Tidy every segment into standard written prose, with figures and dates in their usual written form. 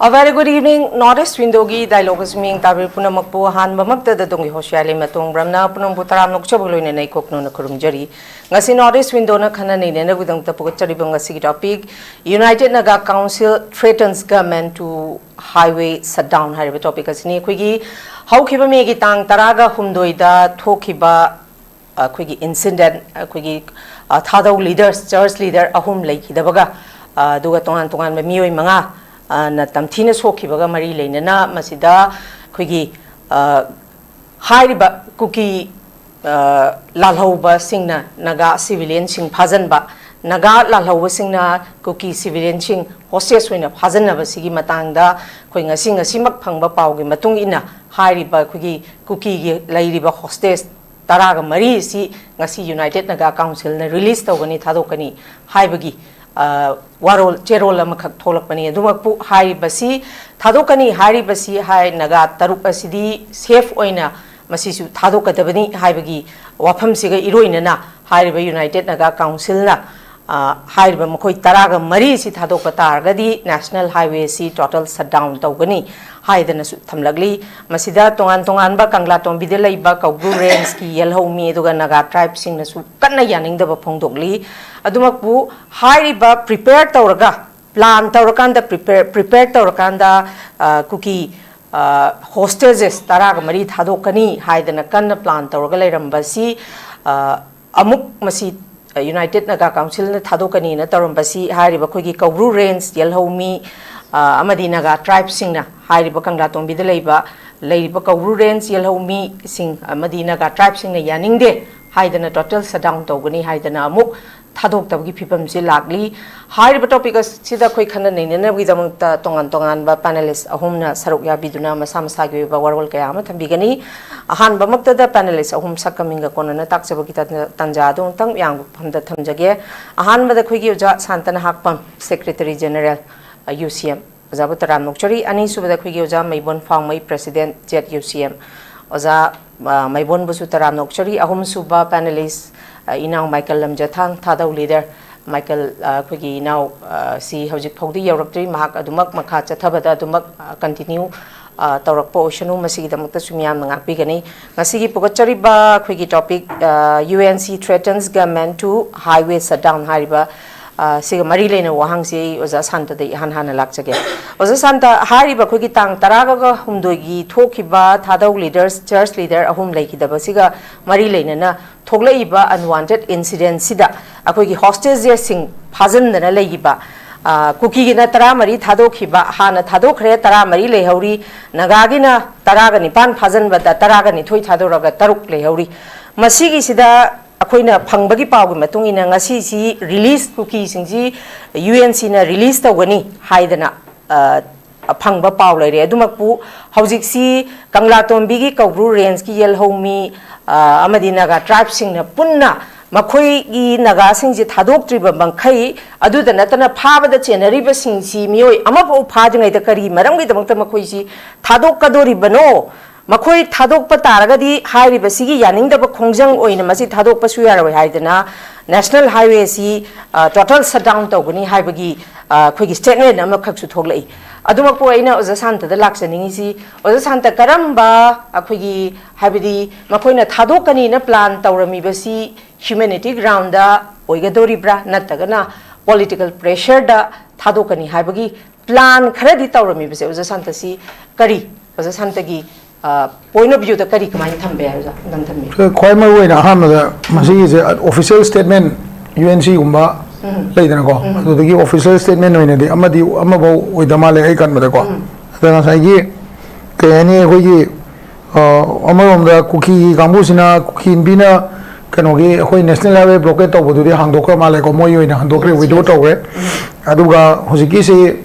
A very good evening. Northeast window gi dialogue ming tabir punam po han bamakta da dongi hosyali matong bramna punam butaram nok chabolo ne nai kokno na kurum jari ngasi Northeast window na khana nei ne budang ta pogachari bang ngasi topic United Naga Council threatens government to highway shutdown hariba topic asini khoigi haukiba me gi tang taraga humdoi da thokiba khoigi incident khoigi THADOU leaders church leader ahum leiki dabaga duga tongan tongan mioi manga na tamthina sokhibaga mari leinana masida khoigi hairiba kuki lalhauba singna naga civilian sing phajanba naga lalhauba singna kuki civilian sing hostage hoina phajanna basigi matangda khoi ngasi ngasi mak phangba pawgi matung ina hairiba khoigi kuki gi leiriba hostage taraga mari si ngasi United Naga Council na release tawgani thadokani haibagi warol cherol amakak tholakpani adumakpu hai basi thadokani hari basi hai naga taruk asidi safe oina masisu thadokadabani haibagi wafam siga iroina na hariba United Naga Council na hariba makoi taraga mari si thadokpa targadi national highway si total shutdown tawgani haidana su thamlagli masida tongan tongan ba kangla tombide leiba kaugru range ki yelhomi aduga naga tribe sing na su kanna yaningdaba phongdokli adumakpu hairiba prepare tawraga plan tawrakanda prepare tawrakanda kuki hostages taraga mari thadokani haidana kanna plan tawraga leirambasi amuk masi United Naga Council na thadokani na tarambasi hairiba khoigi kaugru range yelhomi amadi naga tribe singna hairiba kangla tombida leiba kaugru range yelhomi sing amadi naga tribe singna yaningde haidana total shutdown tawgani haidana amuk thadok tabgi phipam si lagli hairiba topic sida khoi khana neinena gi jamta tongan tongan ba panelist ahumna saruk ya biduna masa masa gi ba warwal kaya ma thambigani ahan ba makta da panelist ahum sakaminga konana takchaba gi tanja dong tang yang phamda thamjage ahan ba da khoi gi uja SHANTA NAHAKPAM secretary general UCM Oza Taram Nokchari ani subada khoi gi uja MEIBON PHAOMEI president ZUCM Oza MEIBON busu Taram Nokchari ahum suba panelist inau Michael LAMJATHANG THADOU leader Michael khoigi inau si hojik phodi yauraktri mahak adumak makha chathabada adumak continue tawrakpa oshanu masigi damakta sumyam ngakpigani ngasigi pogachari ba khoigi topic UNC threatens government to highway shutdown hariba siga mari lena wahang si oza SHANTA de han lakchage oza SHANTA hariba khoigi tang taraga ga humdoigi thokiba THADOU leaders church leader ahum leikidaba siga mari lena na thoglaiba unwanted incident sida akoigi hostage sing phajandana leiba kuki gina tara mari thadokhiba hana thadokre tara mari lehauri nagagina taraga nipan phajanba da taraga ni thoi thadoraga taruk lehauri masigi sida akoina phangbagi pawgi matung ina ngasi si release kuki singji UNC na release tawgani haidana phangba paw leire adumakpu hojik si kangla tombi gi kaugru range ki yelhomi amadi naga tribe sing na punna makhoi gi naga sing ji thadok triba bangkhai adu da natana phaba da chenari ba sing si mioi ama po phajngai da kari maram gi damang ta makhoi si thadok kadori bano makhoi thadok pa taraga di hairi ba sigi yaning da ba khongjang oina masi thadok pa suya rawai haidana national highway si total shutdown tawgani haibagi khoi gi statement ama khaksu thoglai adumakpo aina oza SHANTA da laksaningi si oza SHANTA karamba akhoi habidi makoina thadokani na plan tawrami basi humanity ground da oigadori bra natagana political pressure da thadokani habagi plan kharadi tawrami basi oza SHANTA si kari oza SHANTA gi point of view da kari kamai thambe oza nam thambe khoi mai wena hamada masi is official statement UNC gumba leidana ko adudagi official statement oina de amadi amabo oidama le ai kan mada ko adana sai gi kayani hoi gi amarom da kuki gambusina kuki bina ꯀꯩꯅꯣꯒꯤ ꯑꯩꯈꯣꯏ national highway blockade ꯇꯧꯕꯗꯨꯗꯤ ꯍꯥꯡꯗꯣꯛꯈ꯭ꯔ ꯃꯥꯜꯂꯦꯀꯣ ꯃꯣꯏ ꯑꯣꯏꯅ ꯍꯥꯡꯗꯣꯛꯈ꯭ꯔꯦ withdraw ꯇꯧꯈ꯭ꯔꯦ ꯑꯗꯨꯒ ꯍꯧꯖꯤꯛꯀꯤꯁꯤ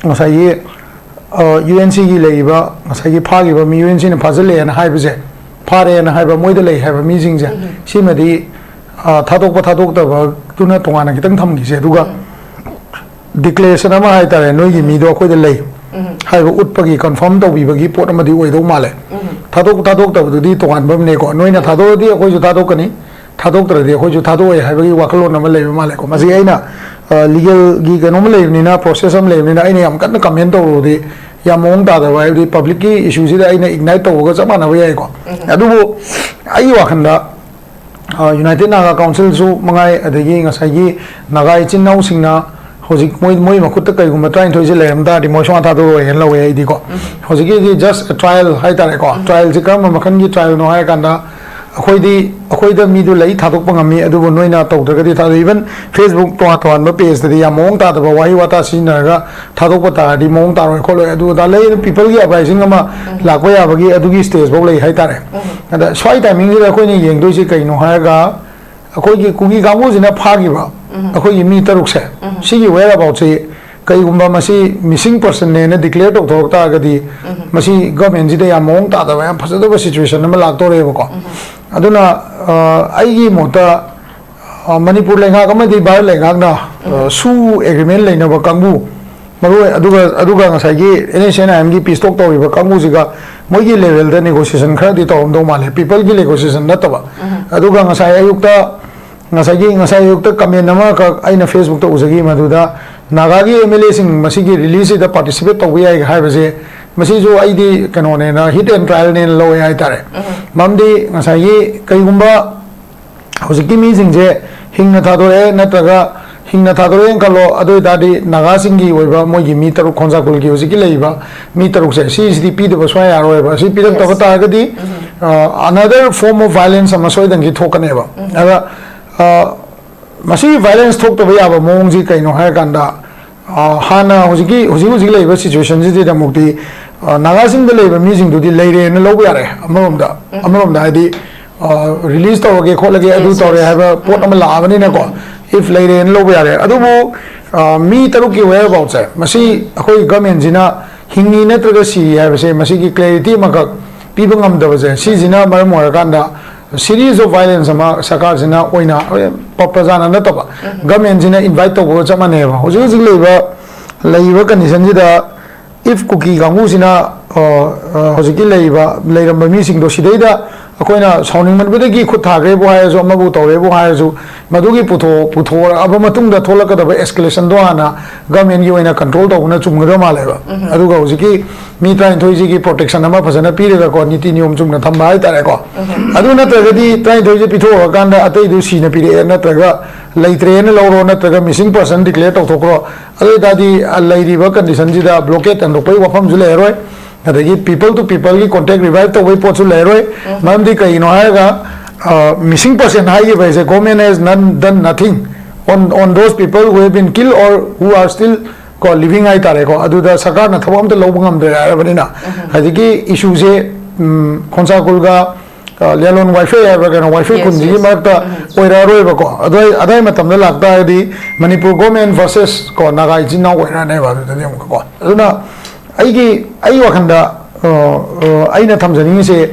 ꯉꯁꯥꯏꯒꯤ UNCꯒꯤ ꯂꯩꯔꯤꯕ ꯉꯁꯥꯏꯒꯤ ꯐꯥꯈꯤꯕ ꯃꯤ UNCꯅ ꯐꯥꯖꯤꯜꯂꯦꯅ ꯍꯥꯏꯕꯁꯦ ꯐꯥꯔꯦꯅ ꯍꯥꯏꯕ ꯃꯣꯏꯗ ꯂꯩ ꯍꯥꯏꯕ ꯃꯤꯁꯤꯡꯁꯦ ꯁꯤꯃꯗꯤ ꯊꯥꯗꯣꯛꯄ ꯊꯥꯗꯣꯛꯇꯕꯗꯨꯅ ꯇꯣꯉꯥꯟꯅ ꯈꯤꯇꯪ ꯊꯝꯈꯤꯁꯦ ꯑꯗꯨꯒ ꯗꯤꯀ꯭ꯂꯦꯔꯦꯁꯟ ꯑꯃ ꯍꯥꯏꯇꯥꯔꯦ ꯅꯣꯏꯒꯤ ꯃꯤꯗꯣ ꯑꯩꯈꯣꯏꯗ ꯂꯩ ꯍꯥꯏꯕ ꯎꯠꯄꯒꯤ ꯀꯟꯐꯥꯔꯝ ꯇꯧꯕꯤꯕꯒꯤ ꯄꯣꯠ ꯑꯃꯗꯤ ꯑꯣꯏꯗꯧ ꯃꯥꯜꯂꯦ ꯊꯥꯗꯣꯛꯇꯕꯗꯨꯗꯤ ꯇꯣꯉꯥꯟꯕ ꯑꯃꯅꯦꯀꯣ ꯅꯣꯏꯅ ꯊꯥꯗꯣꯛꯑꯗꯤ ꯑꯩꯈꯣꯏꯁꯨ ꯊꯥꯗꯣꯛꯀꯅꯤ ꯊꯥꯗꯣꯛꯇ꯭ꯔꯗꯤ ꯑꯩꯈꯣꯏꯁꯨ ꯊꯥꯗꯣꯛꯑꯦ ꯍꯥꯏꯕꯒꯤ ꯋꯥꯈꯜꯂꯣꯟ ꯑꯃ ꯂꯩꯕ ꯃꯥꯜꯂꯦꯀꯣ ꯃꯁꯤ ꯑꯩꯅ ꯂꯤꯒꯦꯜꯒꯤ ꯀꯩꯅꯣꯝ ꯂꯩꯕꯅꯤꯅ ꯄ꯭ꯔꯣꯁꯦꯁ ꯑꯃ ꯂꯩꯕꯅꯤ나 ꯑꯩꯅ ꯌꯥꯝ ꯀꯟꯅ ꯀꯃꯦꯟ ꯇꯧꯔꯨꯔꯗꯤ ꯌꯥꯝ ꯃꯑꯣꯡ ꯇꯥꯗꯕ ꯍꯥꯏꯕꯗꯤ ꯄꯕ꯭ꯂꯤꯛꯀꯤ ꯏꯁꯨꯁꯤꯗ ꯑꯩꯅ ꯏꯒꯅꯥꯏꯠ ꯇꯧꯕꯒ ꯆꯞ ꯃꯥꯟꯅꯕ ꯌꯥꯏꯀꯣ ꯑꯗꯨꯕꯨ ꯑꯩꯒꯤ ꯋꯥꯈꯜꯗ ꯌꯨꯅꯥꯏꯇꯦꯗ ꯅꯥꯒꯥ ꯀꯥꯎꯟꯁꯤꯜꯁꯨ ꯃꯉꯥꯏ ꯑꯗꯒꯤ ꯉꯁꯥꯏꯒꯤ ꯅꯥꯒꯥ ꯏꯆꯤꯟ ꯏꯅꯥꯎꯁꯤꯡꯅ ꯍꯧꯖꯤꯛ ꯃꯣꯏ ꯃꯈꯨꯠꯇ ꯀꯩꯒꯨꯝꯕ 23ꯁꯦ ꯂꯩꯔꯝ ꯇꯥꯔꯗꯤ ꯃꯣꯏ ꯁꯨꯡꯊꯥ ꯊꯥꯗꯣꯛꯑꯣꯏꯅ ꯂꯧꯋꯦ ꯑꯩꯗꯤꯀꯣ ꯍꯧꯖꯤꯛꯀꯤꯗꯤ ꯖꯁ ꯇ꯭ꯔꯥꯏꯜ ꯍꯥꯏꯇꯥꯔꯦꯀꯣ ꯇ꯭ꯔꯥꯏꯜꯁꯤ ꯀꯔꯝꯕ ꯃꯈꯜꯒꯤ ꯇ꯭ꯔꯥꯏꯜꯅꯣ ꯍꯥꯏꯔꯀꯥꯟꯗ ꯑꯩꯈꯣꯏꯗ ꯃꯤꯗꯨ ꯂꯩ ꯊꯥꯗꯣꯛꯄ ꯉꯝꯃꯤ ꯑꯗꯨꯕꯨ ꯅꯣꯏꯅ ꯇꯧꯗ꯭ꯔꯒꯗꯤ ꯊꯥꯗꯣꯛ ꯏꯚꯟ ꯐꯦꯁꯕꯨꯛ ꯇꯣꯉꯥꯟꯕ ꯄꯦꯖꯇꯗꯤ ꯌꯥꯝ ꯃꯑꯣꯡ ꯇꯥꯗꯕ ꯋꯥꯍꯩ ꯋꯥꯇꯥ ꯁꯤꯖꯤꯟꯅꯔꯒ ꯊꯥꯗꯣꯛꯄ ꯇꯥꯔꯗꯤ ꯃꯑꯣꯡ ꯇꯥꯔꯣꯏ ꯈꯣꯠꯂꯣꯏ ꯑꯗꯨꯗ ꯂꯩ ꯄꯤꯄꯜꯒꯤ ꯑꯦꯗꯚꯥꯏꯁꯤꯡ ꯑꯃ ꯂꯥꯛꯄ ꯌꯥꯕꯒꯤ ꯑꯗꯨꯒꯤ ꯁ꯭ꯇꯦꯖꯐꯥꯎ ꯂꯩ ꯍꯥꯏꯇꯥꯔꯦ ꯑꯗ ꯁ꯭ꯋꯥꯏ ꯇꯥꯏꯃꯤꯡꯁꯤꯗ ꯑꯩꯈꯣꯏꯅ ꯌꯦꯡꯗꯣꯏꯁꯤ ꯀꯩꯅꯣ ꯍꯥꯏꯔꯒ ꯑꯩꯈꯣꯏꯒꯤ ꯀꯨꯀꯤ ꯀꯥꯡꯕꯨꯁꯤꯅ ꯐꯥꯈꯤꯕ ꯑꯩꯈꯣꯏꯒꯤ ꯃꯤ 6ꯁꯦ ꯁꯤꯒꯤ ꯋꯦꯌꯔ ꯑꯕꯥꯎꯠꯁꯤ ꯀꯩꯒꯨꯝꯕ ꯃꯁꯤ ꯃꯤꯁꯤꯡ ꯄꯔꯁꯟꯅꯦꯅ ꯗꯤꯀ꯭ꯂꯦꯌꯔ ꯇꯧꯊꯣꯔꯛ ꯇꯥꯔꯒꯗꯤ ꯃꯁꯤ ꯒꯚꯔꯟꯃꯦꯟꯠꯁꯤꯗ ꯌꯥꯝ ꯃꯑꯣꯡ ꯇꯥꯗꯕ ꯌꯥꯝ ꯐꯖꯗꯕ ꯁꯤꯆꯨꯋꯦꯁꯟ ꯑꯃ ꯂꯥꯛꯇꯣꯔꯦꯕꯀꯣ ꯑꯗꯨꯅ ꯑꯩꯒꯤ ꯃꯣꯠꯇ ꯃꯅꯤꯄꯨꯔ ꯂꯩꯉꯥꯛ ꯑꯃꯗꯤ ꯚꯥꯔꯠ ꯂꯩꯉꯥꯛꯅ ꯁꯨ ꯑꯦꯒ꯭ꯔꯤꯃꯦꯟꯠ ꯂꯩꯅꯕ ꯀꯥꯡꯕꯨ ꯃꯔꯨꯑꯣꯏ ꯑꯗꯨꯒ ꯉꯁꯥꯏꯒꯤ NHNIMꯒꯤ ꯄꯤꯁ ꯇꯣꯛ ꯇꯧꯔꯤꯕ ꯀꯥꯡꯕꯨꯁꯤꯒ ꯃꯣꯏꯒꯤ ꯂꯦꯚꯦꯜꯗ ꯅꯦꯒꯣꯁꯤꯌꯦꯁꯟ ꯈꯔꯗꯤ ꯇꯧꯔꯝꯗꯧ ꯃꯥꯜꯂꯦ ꯄꯤꯄꯜꯒꯤ ꯅꯦꯒꯣꯁꯤꯌꯦꯁꯟ ꯅꯠꯇꯕ ꯑꯗꯨꯒ ꯉꯁꯥꯏ ꯑꯌꯨꯛꯇ ꯀꯃꯦꯟ ꯑꯃꯈꯛ ꯑꯩꯅ ꯐꯦꯁꯕꯨꯛꯇ ꯎꯖꯈꯤ ꯃꯗꯨꯗ ꯅꯥꯒꯥꯒꯤ MLAꯁꯤꯡ ꯃꯁꯤꯒꯤ ꯔꯤꯂꯤꯖꯁꯤꯗ ꯄꯥꯔꯇꯤꯁꯤꯄꯦꯠ ꯇꯧꯕ ꯌꯥꯏ ꯍꯥꯏꯕꯁꯦ ꯃꯁꯤꯁꯨ ꯑꯩꯗꯤ ꯀꯩꯅꯣꯅꯦꯅ ꯍꯤꯠ ꯑꯦꯟ ꯇ꯭ꯔꯥꯏꯜꯅꯦꯅ ꯂꯧꯋꯦ ꯍꯥꯏꯇꯥꯔꯦ ꯃꯔꯝꯗꯤ ꯉꯁꯥꯏꯒꯤ ꯀꯩꯒꯨꯝꯕ ꯍꯧꯖꯤꯛꯀꯤ ꯃꯤꯁꯤꯡꯁꯦ ꯍꯤꯡꯅ ꯊꯥꯗꯣꯔꯛꯑꯦ ꯅꯠꯇ꯭ꯔꯒ ꯍꯤꯡꯅ ꯊꯥꯗꯣꯔꯛꯑꯦꯅ ꯈꯜꯂꯣ ꯑꯗꯨ ꯑꯣꯏꯇꯥꯔꯗꯤ ꯅꯥꯒꯥꯁꯤꯡꯒꯤ ꯑꯣꯏꯕ ꯃꯣꯏꯒꯤ ꯃꯤ 6 ꯈꯣꯟꯖꯥꯀꯨꯜꯒꯤ ꯍꯧꯖꯤꯛꯀꯤ ꯂꯩꯔꯤꯕ ꯃꯤ 6ꯁꯦ ꯁꯤꯁꯤꯗꯤ ꯄꯤꯗꯕ ꯁꯨꯡꯌꯥ ꯌꯥꯔꯣꯏꯕ ꯑꯁꯤ ꯄꯤꯔꯛꯇꯕ ꯇꯥꯔꯒꯗꯤ ꯑꯅꯗꯔ ꯐꯣꯔꯝ ꯑꯣꯐ ꯚꯥꯏꯂꯦꯟꯁ ꯑꯃ ꯁꯣꯏꯗꯅꯒꯤ ꯊꯣꯛꯀꯅꯦꯕ ꯑꯗ ꯃꯁꯤꯒꯤ ꯚꯥꯏꯂꯦꯟꯁ ꯊꯣꯛꯇꯕ ꯌꯥꯕ ꯃꯑꯣꯡꯁꯤ ꯀꯩꯅꯣ ꯍꯥꯏꯔꯀꯥꯟꯗ ꯍꯥꯟꯅ ꯍꯧꯖꯤꯛ ꯂꯩꯕ ꯁꯤꯆꯨꯋꯦꯁꯟꯁꯤꯗꯃꯨꯛꯇꯤ ꯅꯥꯒꯥꯁꯤꯡꯗ ꯂꯩꯕ ꯃꯤꯁꯤꯡꯗꯨꯗꯤ ꯂꯩꯔꯦꯅ ꯂꯧꯕ ꯌꯥꯔꯦ ꯑꯃꯔꯣꯝꯗ ꯍꯥꯏꯗꯤ ꯔꯤꯂꯤꯖ ꯇꯧꯔꯒꯦ ꯈꯣꯠꯂꯒꯦ ꯑꯗꯨ ꯇꯧꯔꯦ ꯍꯥꯏꯕ ꯄꯣꯠ ꯑꯃ ꯂꯥꯛꯑꯕꯅꯤꯅꯀꯣ if ꯂꯩꯔꯦꯅ ꯂꯧꯕ ꯌꯥꯔꯦ ꯑꯗꯨꯕꯨ ꯃꯤ 6ꯀꯤ ꯋꯦꯌꯔ ꯑꯕꯥꯎꯠꯁꯦ ꯃꯁꯤ ꯑꯩꯈꯣꯏ ꯒꯚꯔꯟꯃꯦꯟꯠꯁꯤꯅ ꯍꯤꯡꯉꯤ ꯅꯠꯇ꯭ꯔꯒ ꯁꯤ ꯍꯥꯏꯕꯁꯦ ꯃꯁꯤꯒꯤ ꯀ꯭ꯂꯦꯔꯤꯇꯤ ꯑꯃꯈꯛ ꯄꯤꯕ ꯉꯝꯗꯕꯁꯦ ꯁꯤꯁꯤꯅ ꯃꯔꯝ ꯑꯣꯏꯔꯀꯥꯟꯗ series of violence ama sarkarsina oina prajana nataba government sina invite tawbo chamane ba hojik leiba condition jida if cookie gangu sina hojiki leiramba mi sing do sidaida akoina sounding man bedagi khut thagre bo hayaso amabu tawre bo hayaso madugi putho aba matungda tholakadaba escalation do ana government gi oina control tawna chumgada maleba aduga hojiki mi train thoiji gi protection ama phasana pirega ko niti niyom chumna thamba hai tare ko adu natragadi train thoiji pitho kanda atei du sina pire natraga leitre na lawro natraga missing person declare tawthokro adu dadi leiriba condition jida blockade and pai wafam jule heroi adagi people to people ki contact revive to wai pochu leroi mamdi kai no haga missing person hai by the government has done nothing on those people who have been killed or who are still ko living ai tare ko adu da sarkar na thabam te lobungam de arabani adagi issue je khonsa kulga leon wifi aba kana wifi kunji marta oira roi ba ko adai matam da lagta di manipur government versus ko naga jinna oira ne ba da dem ko aduna ai wakanda aina thamjani se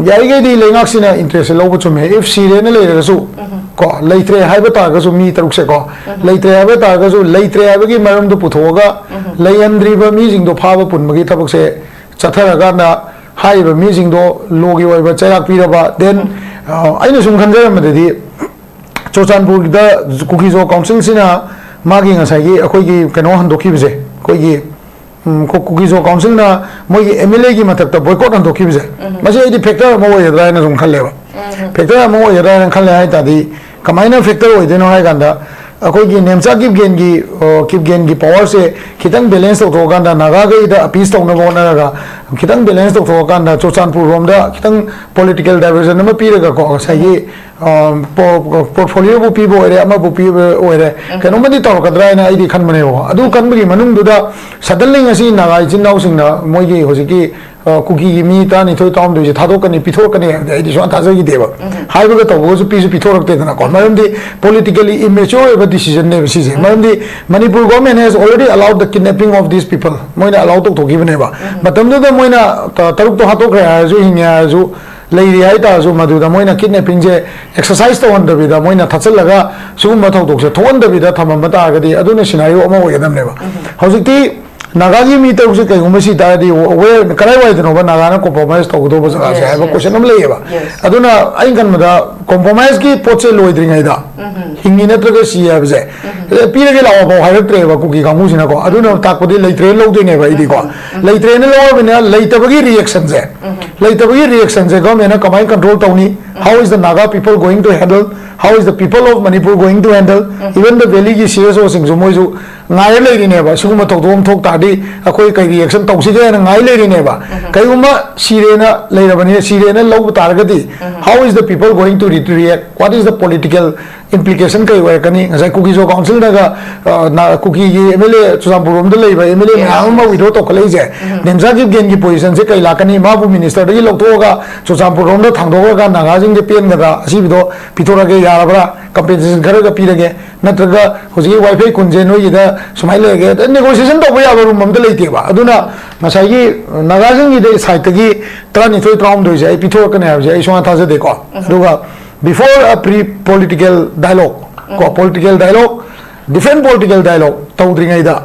yaige di lengaksina interest lobu chume if sire na le su ko leitre haiba ta ga su mi taruk se ko leitre haiba ta ga su leitre haiba gi maram du puthoga leiandri ba mi jing do phaba pun magi thabuk se chathara ga na haiba mi jing do logi oi ba chairak pi ra ba then aina sum khanjara madadi chochanpur da kukizo council sina magi ngasai gi akoi gi kano handoki bje koi gi kukizo council na moi MLA gi matak ta boycott an doki bje mase idi factor mo ye dra na sum khalle ba factor mo ye dra na khalle hai ta di kamaina factor oi de no hai ganda akoi gi nemcha kip gen gi power se khitang balance to ganda naga ga ida appease to na bona ga khitang balance to ganda chochanpur rom da khitang political diversion ma pi ga ko sai gi portfolio bu pi bo ere ama bu pi ore kano madi to ka dra na idi khan mane bo adu kan bi manung du da suddenly ngasi naga jinau sing na moi gi hojiki kuki mi ta ni thoi tam doise thado kani pithor kani ai di swan thaja gi deba hai ba to go su pisu pithor te na ko maram di politically immature eba decision ne si je maram di Manipur government has already allowed the kidnapping of these people moina allow to gi bane ba matam da moina taruk to hato kra ju hinya ju lady hai ta ju madu da moina kidnapping je exercise to on da bi da moina thachal laga sugum ma thok dok se thon da bi da thamam ba ta ga di aduna scenario ama ho yadam ne ba hojikti Nagagi mi ta usi kai umasi ta di where karai wai dino ba Nagana compromise to do ba sa hai ba question am le ba aduna ai kan mada compromise ki poche loi dring ai da hingi na tra ga si ya ba je pire ge lawa ba hai tre ba ku ki kamu sina ko aduna ta ko di lei tre lo de ne ba idi ko lei tre ne lo ba ne lei ta ba gi reaction je lei ta ba gi reaction je go me na kamai control ta ni how is the Naga people going to handle how is the people of Manipur going to handle even the valley ki CSO sing mo ju ngai le ri ne ba su ma thok dom thok ta di akoi kai reaction tau si ge na ngai le ri ne ba kai uma sirena le ra bani sirena lo tar ga di how is the people going to react what is the political implication kai wa kani ngai kuki jo council na ga na kuki gi MLA Chusampur rom da le ba MLA ma ma withdraw to kale je nemsa gi gen gi position se kai la kani ma bu minister da gi lo to ga Chusampur rom da thang do ga naga jing de pen ga da si bi do pithora ge ya ra compensation khara ga pi ra ge natraga hoji wifi kunje no yi da sumai le ge negotiation to ya ba room am da le te ba aduna masai gi naga jing gi de site gi trani thoi traum do je pithor ka ne ha je ai swa tha je de ko aduga before a pre political dialogue ko political dialogue different political dialogue tawdring ai da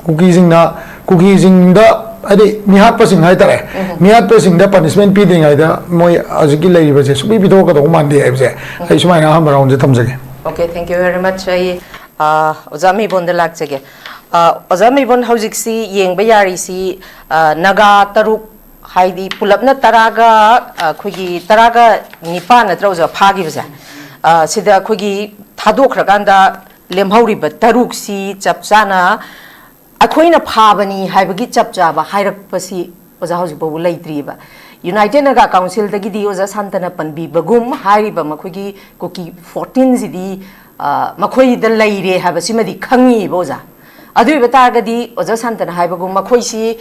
cookie jing da adi mihat pasing hai tare mihat pasing da punishment pi ding ai da moi ajiki lai ba je subi bi to ka do man de ai je ai sumai na ham round je thamjage. Okay, thank you very much. I Oza MEIBON da lak jage Oza MEIBON hojik si yeng ba yari si naga taruk haidi pulapna taraga khogi taraga nipa na trauza phagi basa sida khogi thadokhraganda lemhauri ba taruk si chapchana akhoina phabani haibagi chapcha ba hairak pasi oza hojik ba laitri ba United Naga Council dagi di oza santana panbi bagum hari ba makhogi koki 14 zidi makhoi da laire ha ba simadi khangi boza adu bata gadi oza santana haibagum makhoi si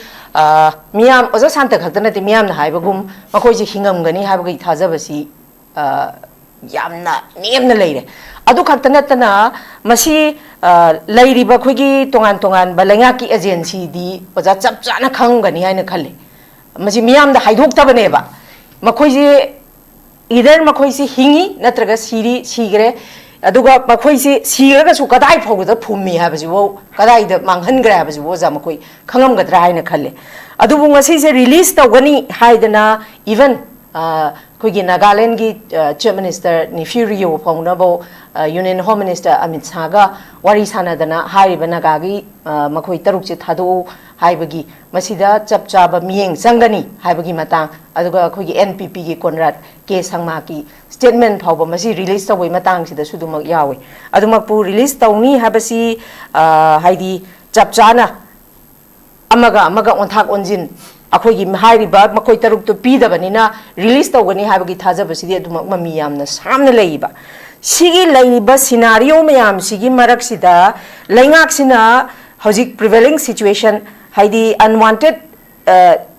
miyam oza santa khatana ti miyam na haibagum makhoi si hingam gani haibagi thaja basi yamna nemna leire adu khatana tana masi lairi ba khogi tongan tongan balenga ki agency di oza chap chana khangani haina khalle masi miyam da haidok tabane ba makhoi si either makhoi si hingi natraga siri sigre aduga makhoi si sigraga su kadai phogda phummi ha basi wo kadai da manghan gra basi wo za makhoi khangam gadra haina khalle adu bu ngasi se release tawgani haidana even khogi Nagaland gi Chief Minister Nifurio Paunabo Union Home Minister Amit Saga wari sanadana haiba nagagi makhoi taruk che thado haibagi masida chapchaba mieng sangani haibagi matang aduga khogi NPP gi Conrad K Sangma ki statement phawba masi release tawai matang sida sudumak yawi adumak pu release tawni habasi haidi chapchana amaga onthak onjin akhogi hairi ba makoi taruk to pida banina release tawgani habagi thaja basidi adumak mami yamna samna leiba sigi leiba scenario mayam sigi marak sida laingak sina hojik prevailing situation haidi unwanted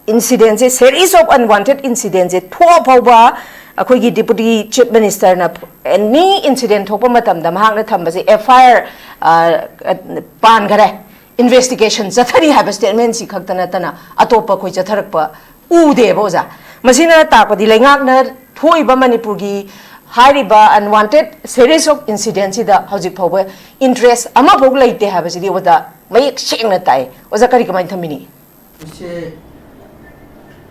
incidents a series of unwanted incidents a tho phawba akhogi deputy chief minister na any incident thopa matam da mahak na thambase FIR pan gare investigation zathari have statement si khaktana tana atopa khoi chatharakpa ude boza masina takpadi lengak na thoiba Manipur gi hairiba unwanted series of incidents da hojik phawba interest ama phog leite have si wada mayek sengna tai oza kari kamai thamini ise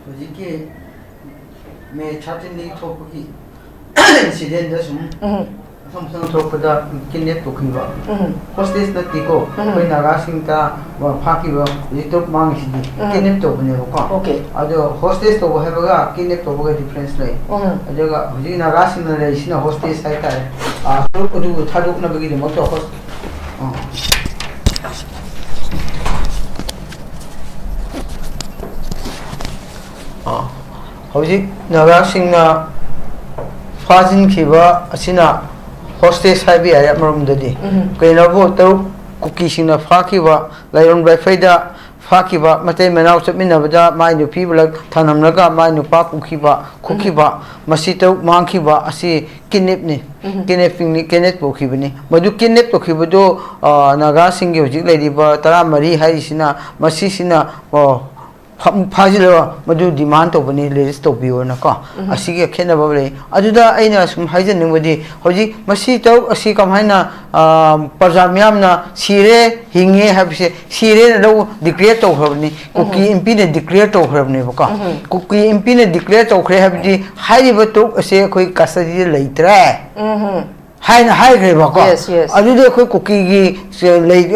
hojik ke me chatin ni thoki incident da sum something talk pada kidnap to khiba hostage na tiko koi naga singta wa phaki wa litok mang si kidnap to bane ko okay ado hostage to ha baga kidnap to baga difference lai ado ga hoji naga sing na lai sina hostage sai ta a so ko du thaduk na bagi mo to host hoji naga sing na fazin khiba asina hostage habi aya marum dadi kaina bo to cookie sina phaki wa lairon by faida Fakiba, Mate Manau Minabada, my new people like Tanamnaga, my new Papukiba, Kukiba, Masito, Mankiba, I see Kinipni, Kinepini, Kenet Pokibini, Madu Kinep Pokibudo, Nagasingi, Lady Taramari, Haisina, Masisina, or Pazilla, Madu demand of any list of you and a car. I see a Kenabale. Aduda Aina, some Hazen with the Hoji, Masito, a Sikamana, Pazamiamna, Sire, Hinge, have Sire, no declare to her, Cookie impeded declare to her never. Cookie impeded declare to have the highly took a say quick custody later. High grave, yes, yes. I do the quick cookie, like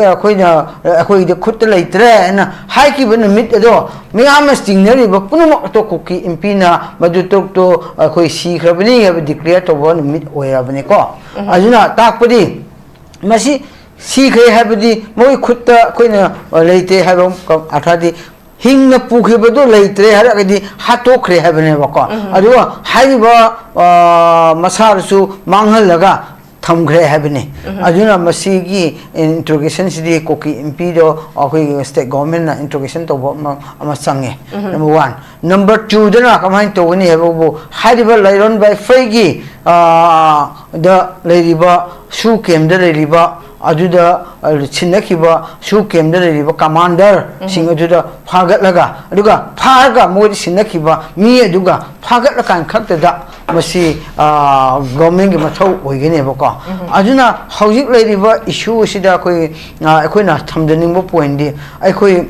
the cut later, and high given a mid the door. Me, I'm a stingray, but Puno to cookie impina, but you talk to a quick sea craving, have declared to one mid way of an echo. I do not talk with it. Masi, sea have the more kutta, queen, or later have a tradi. Hing the Pukibado later, had the Hatokre have never got. I do a high Masarsu, Manghalaga. Tamgre habini. Aduna masigi interrogation city cookie impedo or state government interrogation to amasange. Number 1. Number 2, the Nakamai to Winnie have Hadival Liron by Fragi, the Ladyba, Shu came the Ladyba, Aduda Chinakiba, Shu came the Ladyba commander, sing to the Pagatlaga, Duga, Paga, Modi Sinakiba, Mia Duga, Pagatlaga and cut the duck. Masi government mathau oigene bako aduna hojik leiriba issue sida koi akoina thamdaningbo point di akoi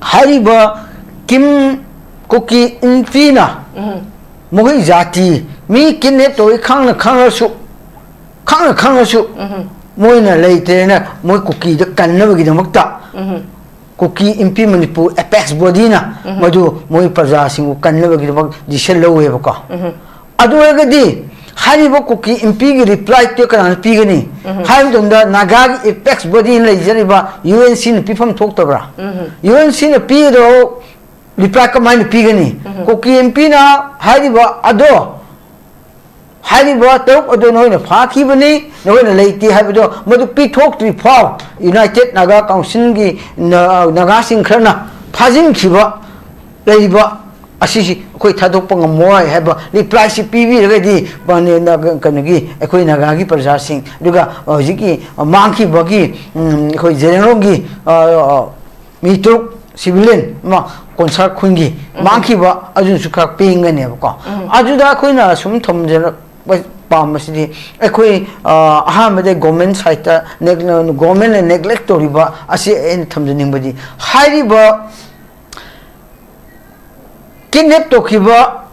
hariba kim koki infina mogi jati mi kinne toi khangna su moina leite na moi koki da kannabagi damakta koki impi manipur apex body na madu moi praja singu kannabagi damak decision lowe bako Aduagadi, Haribo cookie impig reply to can pigany. Hamdunda Nagag apex body in Lajariba, UNC in Pifam Toktabra. UNC in a pedo reply command pigany. Cookie impina, Hariba Ado. Hariba talk or don't know in a park even, no in a lady have it, Madupi talk to the power. United Naga Kaunsingi Nagasin Krana, Pazin Kiba, Ladiba. Asishi, Koi Tadopang Moy have a reply CPV already, Bani Kanagi, a Koi Nagagi Persasing, Duga, Ziki, a monkey buggy, Koi Zerongi, Mito, civilian, Consart Kungi, monkey, Ajusuka paying a never call. Ajuda Quina, some Tom Palm City, a Koi Ahmed government site, government and neglect to river, I see any Tom anybody. High river. Kinep tokiba